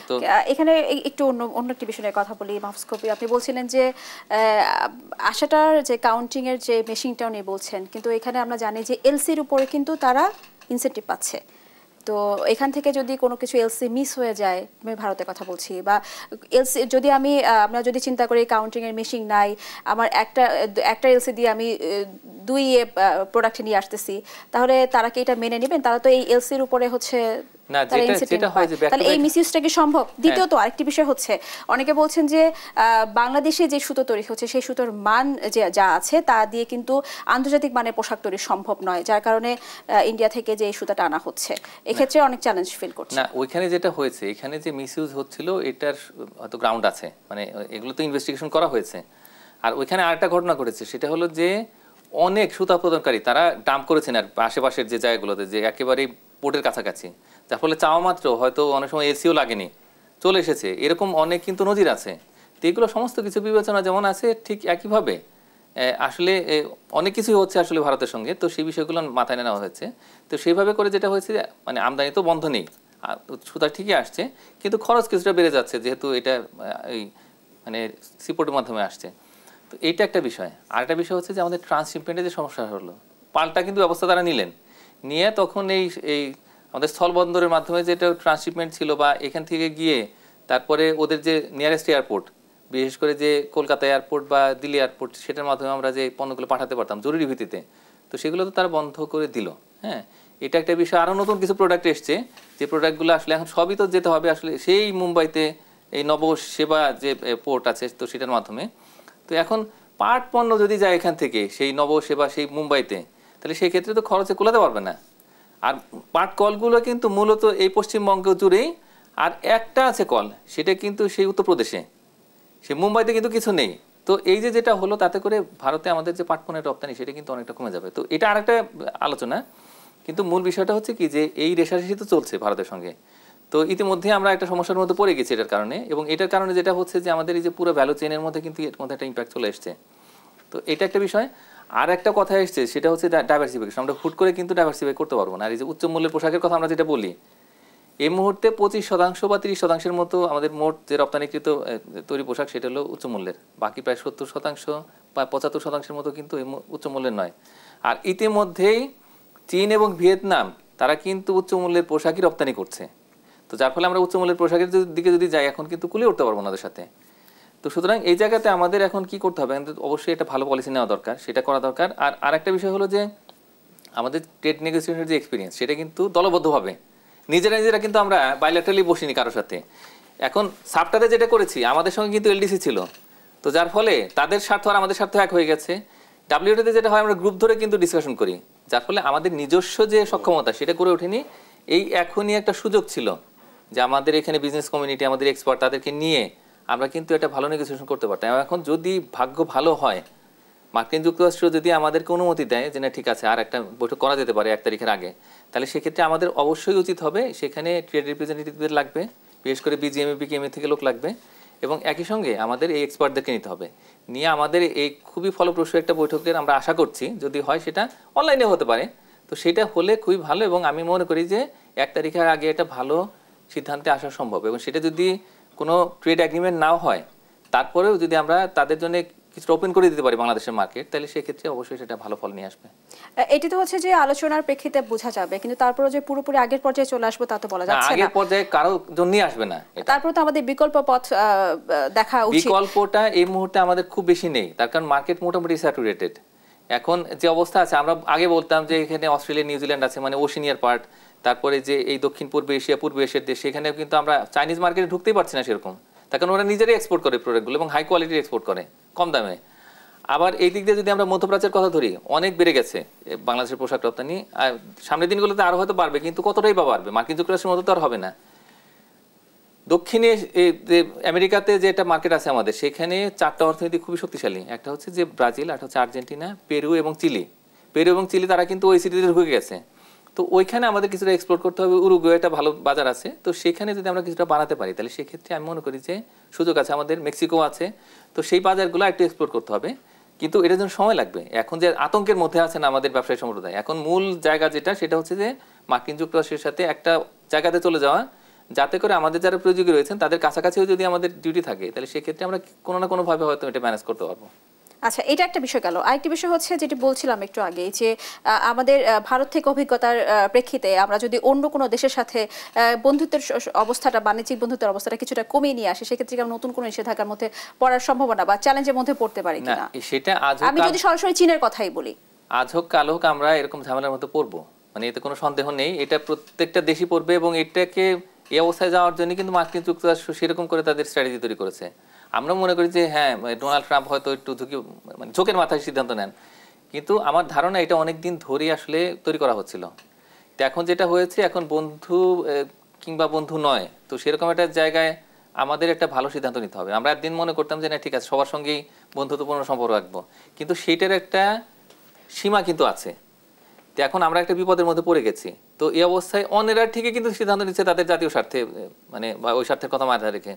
তো এখানে একটু অন্য একটি বিষয়ে কথা বলি। মাহফুজ কবির, আপনি বলছিলেন যে আশাটার যে কাউন্টিং এর যে মেশিনটা নিয়ে বলছেন, কিন্তু এখানে আমরা জানি যে এলসির উপরে কিন্তু তারা ইনসেন্টিভ পাচ্ছে। তো এখান থেকে যদি কোনো কিছু এলসি মিস হয়ে যায়, আমি ভারতের কথা বলছি, বা এলসি যদি আমরা যদি চিন্তা করি কাউন্টিং এর মেশিন নাই, আমার একটা এলসি দিয়ে আমি 2 প্রোডাক্ট নিয়ে আসতেছি, তাহলে তারা কি এটা মেনে নেবেন? তারা তো এই এলসির উপরে হচ্ছে না, যেটা হয় যে তাহলে এই মিসইউজটা কি সম্ভব? দ্বিতীয়ত আরেকটি বিষয় হচ্ছে, অনেকে বলছেন যে বাংলাদেশে যে সুতো তৈরি হচ্ছে সেই সুতোর মান যা আছে তা দিয়ে কিন্তু আন্তর্জাতিক মানের পোশাক তৈরি সম্ভব নয়, যার কারণে ইন্ডিয়া থেকে যে এই সুতাটা আনা হচ্ছে, এক্ষেত্রে অনেক চ্যালেঞ্জ ফিল করছে। না, ওইখানে যেটা হয়েছে, এখানে যে মিসইউজ হচ্ছিল এটার হয়তো গ্রাউন্ড আছে, মানে এগুলো তো ইনভেস্টিগেশন করা হয়েছে। আর ওইখানে আরেকটা ঘটনা ঘটেছে, সেটা হলো যে অনেক সুতা প্রদানকারী তারা ডাম্প করেছেন আর আশেপাশের যে জায়গাগুলোতে, যে একেবারেই পোর্টের কাছাকাছি, যার ফলে চাওয়া মাত্র হয়তো অনেক সময় এসিও লাগেনি, চলে এসেছে, এরকম অনেক কিন্তু নজির আছে। তো এগুলো সমস্ত কিছু বিবেচনা যেমন আছে, ঠিক একইভাবে আসলে অনেক কিছুই হচ্ছে আসলে ভারতের সঙ্গে, তো সেই বিষয়গুলো মাথায় নেওয়া হয়েছে। তো সেইভাবে করে যেটা হয়েছে, মানে আমদানি তো বন্ধ নেই, সুতা ঠিকই আসছে, কিন্তু খরচ কিছুটা বেড়ে যাচ্ছে, যেহেতু এটা এই মানে সিপোর্টের মাধ্যমে আসছে। তো এইটা একটা বিষয়। আর একটা বিষয় হচ্ছে যে আমাদের ট্রান্সশিপমেন্টের যে সমস্যা হলো, পাল্টা কিন্তু ব্যবস্থা তারা নিয়ে তখন এই আমাদের স্থলবন্দরের মাধ্যমে যেটা ট্রান্সশিপমেন্ট ছিল, বা এখান থেকে গিয়ে তারপরে ওদের যে নিয়ারেস্ট এয়ারপোর্ট, বিশেষ করে যে কলকাতা এয়ারপোর্ট বা দিল্লি এয়ারপোর্ট, সেটার মাধ্যমে আমরা যে পণ্যগুলো পাঠাতে পারতাম জরুরি ভিত্তিতে, তো সেগুলো তো তারা বন্ধ করে দিল। হ্যাঁ, এটা একটা বিষয়। আরও নতুন কিছু প্রোডাক্ট এসছে, যে প্রোডাক্টগুলো আসলে এখন সবই তো যেতে হবে আসলে সেই মুম্বাইতে, এই নবসেবা যে পোর্ট আছে, তো সেটার মাধ্যমে। তো এখন পাট পণ্য যদি যায় এখান থেকে সেই নবসেবা সেই মুম্বাইতে, তাহলে সেই ক্ষেত্রে তো খরচে কুলাতে পারবে না। আর পাট কলগুলো কিন্তু মূলত এই পশ্চিমবঙ্গ জুড়েই, আর একটা আছে কল, সেটা কিন্তু সেই উত্তরপ্রদেশে, সে মুম্বাইতে কিন্তু কিছু নেই। তো এই যেটা হলো, তাতে করে ভারতে আমাদের যে পাট পণ্যের রপ্তানি, সেটা কিন্তু অনেকটা কমে যাবে। তো এটা আরেকটা আলোচনা, কিন্তু মূল বিষয়টা হচ্ছে কি, যে এই রেশারেশি তো চলছে ভারতের সঙ্গে। তো ইতিমধ্যে আমরা একটা সমস্যার মধ্যে পড়ে গেছি এটার কারণে, এবং এটার কারণে যেটা হচ্ছে যে আমাদের এই যে পুরো ভ্যালু চেনের মধ্যে কিন্তু এর মধ্যে একটা ইম্প্যাক্ট চলে এসছে। তো এটা একটা বিষয়। আর একটা কথা এসছে, সেটা হচ্ছে ডাইভার্সিফিকেশন। আমরা হুট করে কিন্তু ডাইভার্সিফাই করতে পারবো না। আর এই যে উচ্চ মূল্যের পোশাকের কথা আমরা যেটা বলি, এই মুহূর্তে 25% বা 30% মতো আমাদের মোট যে রপ্তানিকৃত তৈরি পোশাক, সেটা হলো উচ্চ মূল্যের। বাকি প্রায় 70% বা 75% মতো কিন্তু উচ্চ মূল্যের নয়। আর ইতিমধ্যেই চীন এবং ভিয়েতনাম তারা কিন্তু উচ্চ মূল্যের পোশাকই রপ্তানি করছে। তো যার ফলে আমরা উচ্চ মূল্যের পোশাকের দিকে যদি যাই, এখন কিন্তু কুলিয়ে উঠতে পারবো না ওদের সাথে। তো সুতরাং এই জায়গাতে আমাদের এখন কি করতে হবে, অবশ্যই একটা ভালো পলিসি নেওয়া দরকার, সেটা করা দরকার। আর আরেকটা বিষয় হলো যে আমাদের ট্রেড নেগোসিয়েশনের যে এক্সপিরিয়েন্স, সেটা কিন্তু দলবদ্ধভাবে নিজেরা কিন্তু আমরা বাইল্যাটারালি বসিনি কারোর সাথে। এখন সাবটাতে যেটা করেছি, আমাদের সঙ্গে কিন্তু এলডিসি ছিল, তো যার ফলে তাদের স্বার্থ আর আমাদের স্বার্থ এক হয়ে গেছে। ডাব্লিউটিওতে যেটা হয়, আমরা গ্রুপ ধরে কিন্তু ডিসকাশন করি, যার ফলে আমাদের নিজস্ব যে সক্ষমতা সেটা করে ওঠেনি। এই এখনই একটা সুযোগ ছিল যে আমাদের এখানে বিজনেস কমিউনিটি, আমাদের এক্সপার্ট, তাদেরকে নিয়ে আমরা কিন্তু একটা ভালো নেগোসিয়েশন করতে পারতাম। এখন যদি ভাগ্য ভালো হয়, মার্কিন যুক্তরাষ্ট্র যদি আমাদেরকে অনুমতি দেয় যে না ঠিক আছে, আর একটা বৈঠক করা যেতে পারে 1 তারিখের আগে, তাহলে সেক্ষেত্রে আমাদের অবশ্যই উচিত হবে সেখানে ট্রেড রিপ্রেজেন্টেটিভদের লাগবে, বিশেষ করে বিজিএমএ বিকেএমএ থেকে লোক লাগবে, এবং একই সঙ্গে আমাদের এই এক্সপার্টদেরকে নিতে হবে। নিয়ে আমাদের এই খুবই ফলপ্রসূ একটা বৈঠকের আমরা আশা করছি, যদি হয় সেটা অনলাইনে হতে পারে। তো সেটা হলে খুবই ভালো, এবং আমি মনে করি যে 1 তারিখের আগে এটা ভালো সিদ্ধান্তে আসা সম্ভব। এবং সেটা যদি কোনো ট্রেড এগ্রিমেন্ট নাও হয়, তারপরেও যদি আমরা তাদের জন্য কিছুটা ওপেন করে দিতে পারি বাংলাদেশের মার্কেট, তাহলে সেক্ষেত্রে অবশ্যই সেটা ভালো ফল নিয়ে আসবে। এটি তো হচ্ছে যে আলোচনার প্রেক্ষিতে বোঝা যাবে, কিন্তু তারপরে যে পুরোপুরি আগের পর্যায়ে চলে আসবে তা তো বলা যাচ্ছে না। আগের পর্যায়ে কারো জন্যই আসবে না। তারপরে তো আমাদের বিকল্প পথ দেখা উচিত। বিকল্পটা এই মুহূর্তে আমাদের খুব বেশি নেই, তার কারণ মার্কেট মোটামুটি স্যাচুরেটেড। এখন যে অবস্থা আছে, আমরা আগে বলতাম যে এখানে অস্ট্রেলিয়া নিউজিল্যান্ড আছে, মানে ওশিনিয়ার পার্ট, তারপরে যে এই দক্ষিণ পূর্ব এশিয়া, পূর্ব এশিয়ার দেশ, সেখানেও কিন্তু আমরা চাইনিজ মার্কেটে ঢুকতেই পারছি না সেরকম, তার কারণ ওরা নিজেরাই এক্সপোর্ট করে প্রোডাক্টগুলো, এবং হাই কোয়ালিটির এক্সপোর্ট করে কম দামে। আবার এই দিক দিয়ে যদি আমরা মধ্যপ্রাচ্যের কথা ধরি, অনেক বেড়ে গেছে বাংলাদেশের পোশাক রপ্তানি, আর সামনের দিনগুলোতে আরো হয়তো বাড়বে, কিন্তু কতটাই বা বাড়বে, মার্কিন যুক্তরাষ্ট্রের মতো তো আর হবে না। দক্ষিণে আমেরিকাতে যে একটা মার্কেট আছে আমাদের, সেখানে 4টা অর্থনীতি খুবই শক্তিশালী। একটা হচ্ছে যে ব্রাজিল, একটা হচ্ছে আর্জেন্টিনা, পেরু এবং চিলি। পেরু এবং চিলি তারা কিন্তু ওইসিডিতে ঢুকে গেছে, তো ওইখানে আমাদের কিছুটা এক্সপ্লোর করতে হবে। উরুগুয়ে একটা ভালো বাজার আছে, তো সেখানে যদি আমরা কিছুটা বানাতে পারি, তাহলে সেক্ষেত্রে আমি মনে করি যে সুযোগ আছে। আমাদের মেক্সিকো আছে, তো সেই বাজারগুলো একটু এক্সপ্লোর করতে হবে, কিন্তু এটার জন্য সময় লাগবে। এখন যে আতঙ্কের মধ্যে আছেন আমাদের ব্যবসায়ী সম্প্রদায়, এখন মূল জায়গা যেটা, সেটা হচ্ছে যে মার্কিন যুক্তরাষ্ট্রের সাথে একটা জায়গাতে চলে যাওয়া, যাতে করে আমাদের যারা প্রযোজী রয়েছেন তাদের কাছাকাছিও যদি আমাদের ডিউটি থাকে তাহলে সেক্ষেত্রে আমরা কোনো না কোনোভাবে হয়তো এটা ম্যানেজ করতে পারবো। আচ্ছা, এটা একটা বিষয় গেল। আরেকটি বিষয় হচ্ছে যেটি বলছিলাম একটু আগে, যে আমাদের ভারত থেকে অভিজ্ঞতার প্রেক্ষিতে আমরা যদি অন্য কোনো দেশের সাথে বন্ধুত্বের অবস্থাটা, বাণিজ্যিক বন্ধুত্বের অবস্থাটা কিছুটা কমিয়ে নিয়ে আসে, সেক্ষেত্রে আমরা নতুন কোনো নিষেধাজ্ঞার মধ্যে পড়ার সম্ভাবনা বা চ্যালেঞ্জের মধ্যে পড়তে পারি কিনা? সেটা আমি যদি সরাসরি চীনের কথাই বলি, আজ হোক কাল হোক আমরা এরকম ঝামেলার মধ্যে পড়বো, মানে এতে কোনো সন্দেহ নেই। এটা প্রত্যেকটা দেশই পড়বে এবং এটাকে এই অবস্থায় যাওয়ার জন্য কিন্তু মার্কিন যুক্তরাষ্ট্র সেরকম করে তাদের স্ট্র্যাটেজি তৈরি করেছে। আমরা মনে করি যে হ্যাঁ, ডোনাল্ড ট্রাম্প হয়তো একটু ঝোঁকের মাথায় সিদ্ধান্ত নেন, কিন্তু আমার ধারণা এটা অনেক দিন ধরেই আসলে তৈরি করা হচ্ছিল। তো এখন যেটা হয়েছে, এখন বন্ধু কিংবা বন্ধু নয়, তো সেরকম একটা জায়গায় আমাদের একটা ভালো সিদ্ধান্ত নিতে হবে। আমরা একদিন মনে করতাম যে না ঠিক আছে, সবার সঙ্গেই বন্ধুত্বপূর্ণ সম্পর্ক রাখবো, কিন্তু সেইটার একটা সীমা কিন্তু আছে। তো এখন আমরা একটা বিপদের মধ্যে পড়ে গেছি। তো এই অবস্থায় অন্যেরা ঠিকই কিন্তু সিদ্ধান্ত নিচ্ছে তাদের জাতীয় স্বার্থে, মানে বা ওই স্বার্থের কথা মাথায় রেখে।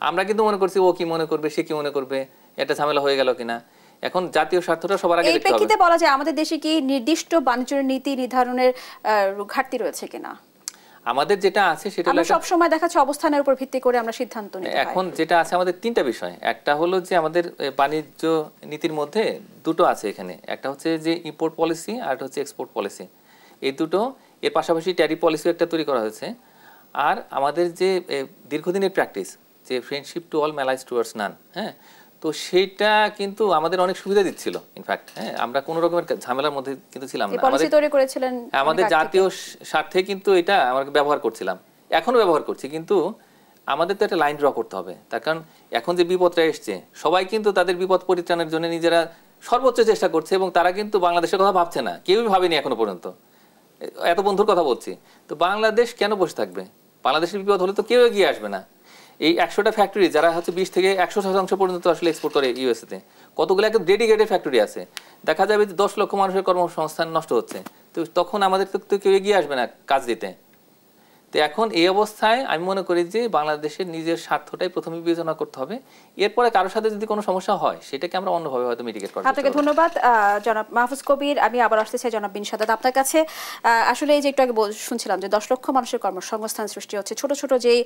আমরা কিন্তু মনে করছি ও কি মনে করবে, সে কি মনে করবে, এটা ঝামেলা হয়ে গেল কিনা। এখন জাতীয় স্বার্থটা সবার আগে দেখতে হবে। এই প্রেক্ষিতে বলা যায় আমাদের দেশে কি নির্দিষ্ট বাণিজ্য নীতি নির্ধারণের ঘাটতি রয়েছে কিনা? আমাদের যেটা আছে সেটা আমরা সব সময় দেখাচ্ছে অবস্থানের উপর ভিত্তি করে আমরা সিদ্ধান্ত নিতে হয়। এখন যেটা আছে আমাদের তিনটা বিষয়। একটা হলো যে আমাদের বাণিজ্য নীতির মধ্যে দুটো আছে এখানে, একটা হচ্ছে যে ইম্পোর্ট পলিসি আর একটা হচ্ছে এক্সপোর্ট পলিসি। এই দুটো, এর পাশাপাশি ট্যারিফ পলিসিও একটা তৈরি করা হয়েছে। আর আমাদের যে দীর্ঘদিনের প্র্যাকটিস, যে ফ্রেন্ডশিপ টু অল ম্যালাইজ টুয়ার্ডস নান, হ্যাঁ, তো সেইটা কিন্তু আমাদের অনেক সুবিধা দিচ্ছিল। ইনফ্যাক্ট হ্যাঁ, আমরা কোনো রকমের ঝামেলার মধ্যে কিন্তু ছিলাম না। আমাদের জাতীয় স্বার্থে কিন্তু এটা আমরা ব্যবহার করছিলাম, এখনো ব্যবহার করছি, কিন্তু আমাদের তো একটা লাইন ড্র করতে হবে। তার কারণ এখন যে বিপদটা এসছে, সবাই কিন্তু তাদের বিপদ পরিত্রাণের জন্য নিজেরা সর্বোচ্চ চেষ্টা করছে এবং তারা কিন্তু বাংলাদেশের কথা ভাবছে না, কেউই ভাবেনি এখনো পর্যন্ত। এত বন্ধুর কথা বলছি, তো বাংলাদেশ কেন বসে থাকবে? বাংলাদেশের বিপদ হলে তো কেউ এগিয়ে আসবে না। এই 100টা ফ্যাক্টরি যারা হচ্ছে 20 থেকে 100% পর্যন্ত আসলে এক্সপোর্ট করে ইউএসএতে, কতগুলো একটা ডেডিকেটেড ফ্যাক্টরি আছে, দেখা যাবে যে 10 লক্ষ মানুষের কর্মসংস্থান নষ্ট হচ্ছে। তো তখন আমাদের তো কেউ এগিয়ে আসবে না কাজ দিতে। তো এখন এই অবস্থায় আমি মনে করি যে বাংলাদেশের নিজের স্বার্থটাই প্রথমে বিবেচনা করতে হবে, এরপরে কারোর সাথে যদি কোনো সমস্যা হয় সেটাকে আমরা অন্যভাবে হয়তো মিটিগেট করতে পারব। আপনাকে ধন্যবাদ জনাব মাহফুজ কবির। আমি আবার আসতে চাই জনাব বিন সাদাত আপনার কাছে। আসলে এই যে একটু আগে শুনছিলাম যে 10 লক্ষ মানুষের কর্মসংস্থান সৃষ্টি হচ্ছে, ছোট ছোট যেই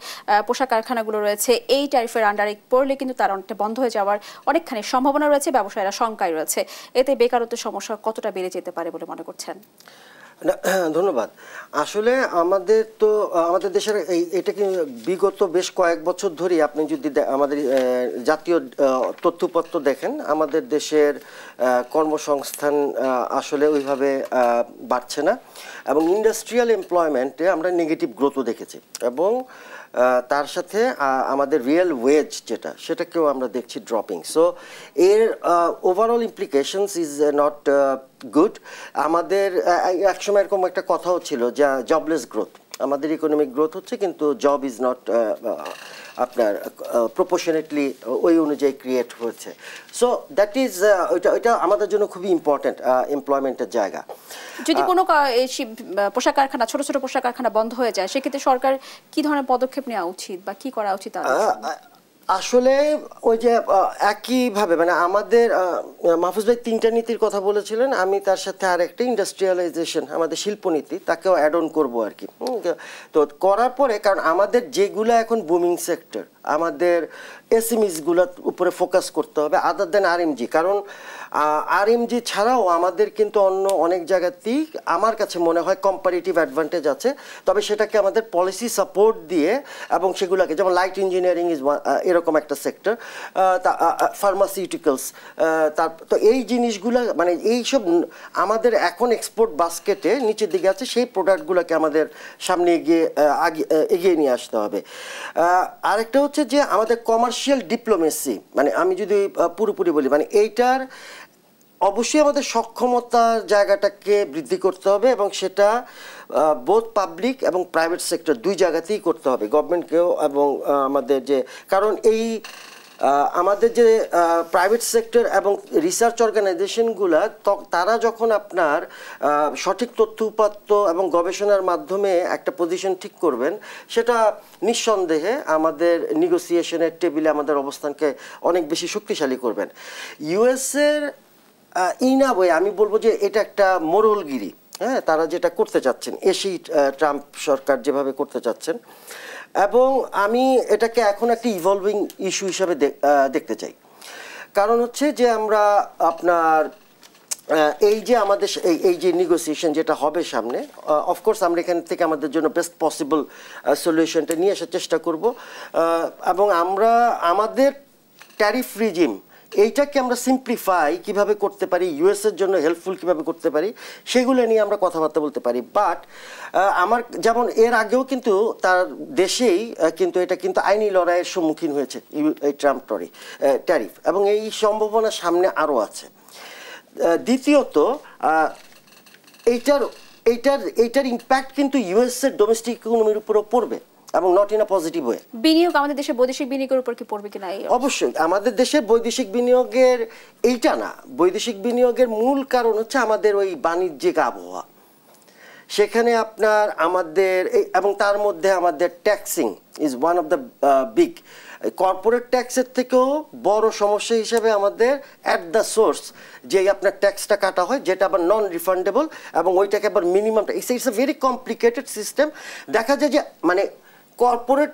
পোশাক কারখানাগুলো রয়েছে এই ট্যারিফের আন্ডারে পড়লে কিন্তু তার অনেকটা বন্ধ হয়ে যাওয়ার অনেকখানি সম্ভাবনা রয়েছে, ব্যবসায়ীরা শঙ্কায় রয়েছে। এতে বেকারত্বের সমস্যা কতটা বেড়ে যেতে পারে বলে মনে করছেন? ধন্যবাদ। আসলে আমাদের দেশের এটা কি বিগত বেশ কয়েক বছর ধরে আপনি যদি আমাদের জাতীয় তথ্যপত্র দেখেন, আমাদের দেশের কর্মসংস্থান আসলে ওইভাবে বাড়ছে না এবং ইন্ডাস্ট্রিয়াল এমপ্লয়মেন্টে আমরা নেগেটিভ গ্রোথও দেখেছি এবং তার সাথে আমাদের রিয়েল ওয়েজ সেটাকেও আমরা দেখছি ড্রপিং। সো এর overall implications is not good. আমাদের একসময় এরকম একটা কথাও ছিল যে জবলেস গ্রোথ, আমাদের ইকোনমিক গ্রোথ হচ্ছে কিন্তু জব ইজ নট আপনার প্রপোর্শনেটলি ওই অনুযায়ী ক্রিয়েট হয়েছে। সো দ্যাট ইজ ওইটা আমাদের জন্য খুবই ইম্পর্টেন্ট এমপ্লয়মেন্টের জায়গা। যদি কোনো পোশাক কারখানা, ছোট ছোট পোশাক কারখানা বন্ধ হয়ে যায়, সেক্ষেত্রে সরকার কি ধরনের পদক্ষেপ নেওয়া উচিত বা কি করা উচিত? আসলে ওই যে একইভাবে মানে আমাদের মাহফুজ ভাই 3টা নীতির কথা বলেছিলেন, আমি তার সাথে আরেকটা ইন্ডাস্ট্রিয়ালাইজেশন, আমাদের শিল্পনীতি, তাকেও অ্যাড অন করবো আর কি। তো করার পরে, কারণ আমাদের যেগুলো এখন বুমিং সেক্টর, আমাদের এসএমইসগুলোর উপরে ফোকাস করতে হবে আদার দেন আরএমজি। কারণ আরএমজি ছাড়াও আমাদের কিন্তু অন্য অনেক জায়গাতেই আমার কাছে মনে হয় কম্পারেটিভ অ্যাডভান্টেজ আছে, তবে সেটাকে আমাদের পলিসি সাপোর্ট দিয়ে এবং সেগুলোকে, যেমন লাইট ইঞ্জিনিয়ারিং ইজ এরকম একটা সেক্টর, ফার্মাসিউটিক্যালস, তো এই জিনিসগুলো মানে এইসব আমাদের এখন এক্সপোর্ট বাস্কেটে নিচের দিকে আছে, সেই প্রোডাক্টগুলোকে আমাদের সামনে এগিয়ে নিয়ে আসতে হবে। আরেকটা হচ্ছে যে আমাদের কমার্শিয়াল ডিপ্লোমেসি, মানে আমি যদি পুরোপুরি বলি, মানে এইটার অবশ্যই আমাদের সক্ষমতার জায়গাটাকে বৃদ্ধি করতে হবে এবং সেটা বোথ পাবলিক এবং প্রাইভেট সেক্টর দুই জায়গাতেই করতে হবে, গভর্নমেন্টকেও এবং আমাদের যে, কারণ এই আমাদের যে প্রাইভেট সেক্টর এবং রিসার্চ অর্গানাইজেশনগুলো তারা যখন আপনার সঠিক তথ্য উপাত্ত এবং গবেষণার মাধ্যমে একটা পজিশন ঠিক করবেন, সেটা নিঃসন্দেহে আমাদের নেগোসিয়েশনের টেবিলে আমাদের অবস্থানকে অনেক বেশি শক্তিশালী করবেন। ইউএসের বই আমি বলবো যে এটা একটা মোড়লগিরি, হ্যাঁ, তারা যেটা করতে চাচ্ছেন, ট্রাম্প সরকার যেভাবে করতে চাচ্ছেন, এবং আমি এটাকে এখন একটা ইভলভিং ইস্যু হিসাবে দেখতে চাই। কারণ হচ্ছে যে আমরা আপনার এই যে আমাদের এই যে নেগোসিয়েশন যেটা হবে সামনে, অফকোর্স আমরা এখান থেকে আমাদের জন্য বেস্ট পসিবল সলিউশনটা নিয়ে আসার চেষ্টা করব, এবং আমরা আমাদের ট্যারিফ রিজিম এইটাকে আমরা সিম্পলিফাই কিভাবে করতে পারি, ইউএস এর জন্য হেল্পফুল কিভাবে করতে পারি, সেগুলো নিয়ে আমরা কথাবার্তা বলতে পারি। বাট আমার যেমন এর আগেও কিন্তু তার দেশেই কিন্তু এটা কিন্তু আইনি লড়াইয়ের সম্মুখীন হয়েছে এই ট্রাম্প ট্যারিফ, এবং এই সম্ভাবনা সামনে আরও আছে। দ্বিতীয়ত এইটার ইম্প্যাক্ট কিন্তু ইউএস এর ডোমেস্টিক ইকোনমির উপরও পড়বে, এবং not in a positive way. বিনিয়োগ আমাদের দেশে বৈদেশিক বিনিয়োগের উপর কি পড়বে কিনা? অবশ্যই আমাদের দেশে বৈদেশিক বিনিয়োগের এইটা না, বৈদেশিক বিনিয়োগের মূল কারণ হচ্ছে আমাদের ওই বাণিজ্যিক আবহাওয়া। সেখানে আপনার আমাদের এবং তার মধ্যে আমাদের taxing is one of the big, corporate ট্যাক্সের থেকেও বড় সমস্যা হিসেবে আমাদের অ্যাট দ্য সোর্স যে আপনার ট্যাক্সটা কাটা হয়, যেটা আবার নন রিফান্ডেবল, এবং ওইটাকে আবার minimum, it's a very complicated system. দেখা যায় যে মানে কর্পোরেট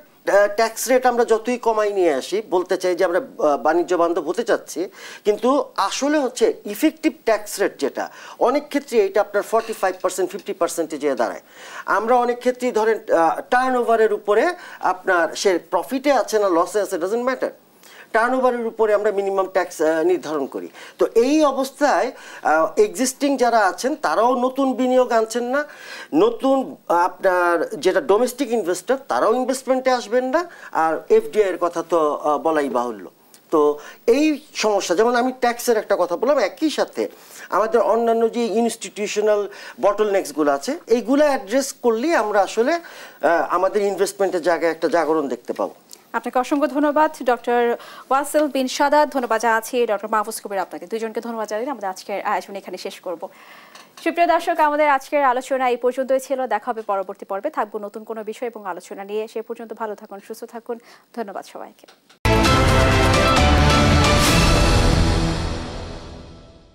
ট্যাক্স রেট আমরা যতই কমাই নিয়ে আসি, বলতে চাই যে আমরা বাণিজ্য বান্ধব হতে চাচ্ছি, কিন্তু আসলে হচ্ছে ইফেক্টিভ ট্যাক্স রেট যেটা অনেক ক্ষেত্রে এটা আপনার 45% 50% যেয়ে দাঁড়ায়। আমরা অনেক ক্ষেত্রেই ধরেন টার্ন ওভারের উপরে আপনার সে প্রফিটে আছে না লসে আছে ডাজন্ট ম্যাটার, টার্নওভারের উপরে আমরা মিনিমাম ট্যাক্স নির্ধারণ করি। তো এই অবস্থায় এক্সিস্টিং যারা আছেন তারাও নতুন বিনিয়োগ আনছেন না, নতুন আপনার যেটা ডোমেস্টিক ইনভেস্টর তারাও ইনভেস্টমেন্টে আসবেন না, আর এফডিআই এর কথা তো বলাই বাহুল্য। তো এই সমস্যা, যেমন আমি ট্যাক্সের একটা কথা বললাম, একই সাথে আমাদের অন্যান্য যে ইনস্টিটিউশনাল বটলনেক্সগুলো আছে এইগুলো অ্যাড্রেস করলেই আমরা আসলে আমাদের ইনভেস্টমেন্টের জায়গায় একটা জাগরণ দেখতে পাবো। আপনাকে অসংখ্য ধন্যবাদ ডক্টর ওয়াসেল বিন সাদাত, ধন্যবাদ জানাচ্ছি ডক্টর মাহফুজ কবির, আপনাকে দুজনকে ধন্যবাদ জানাই। আমাদের আজকের আয়োজন এখানে শেষ করব। সুপ্রিয় দর্শক, আমাদের আজকের আলোচনা এই পর্যন্তই ছিল। দেখা হবে পরবর্তী পর্বে, থাকবো নতুন কোনো বিষয় এবং আলোচনা নিয়ে। সে পর্যন্ত ভালো থাকুন, সুস্থ থাকুন। ধন্যবাদ সবাইকে।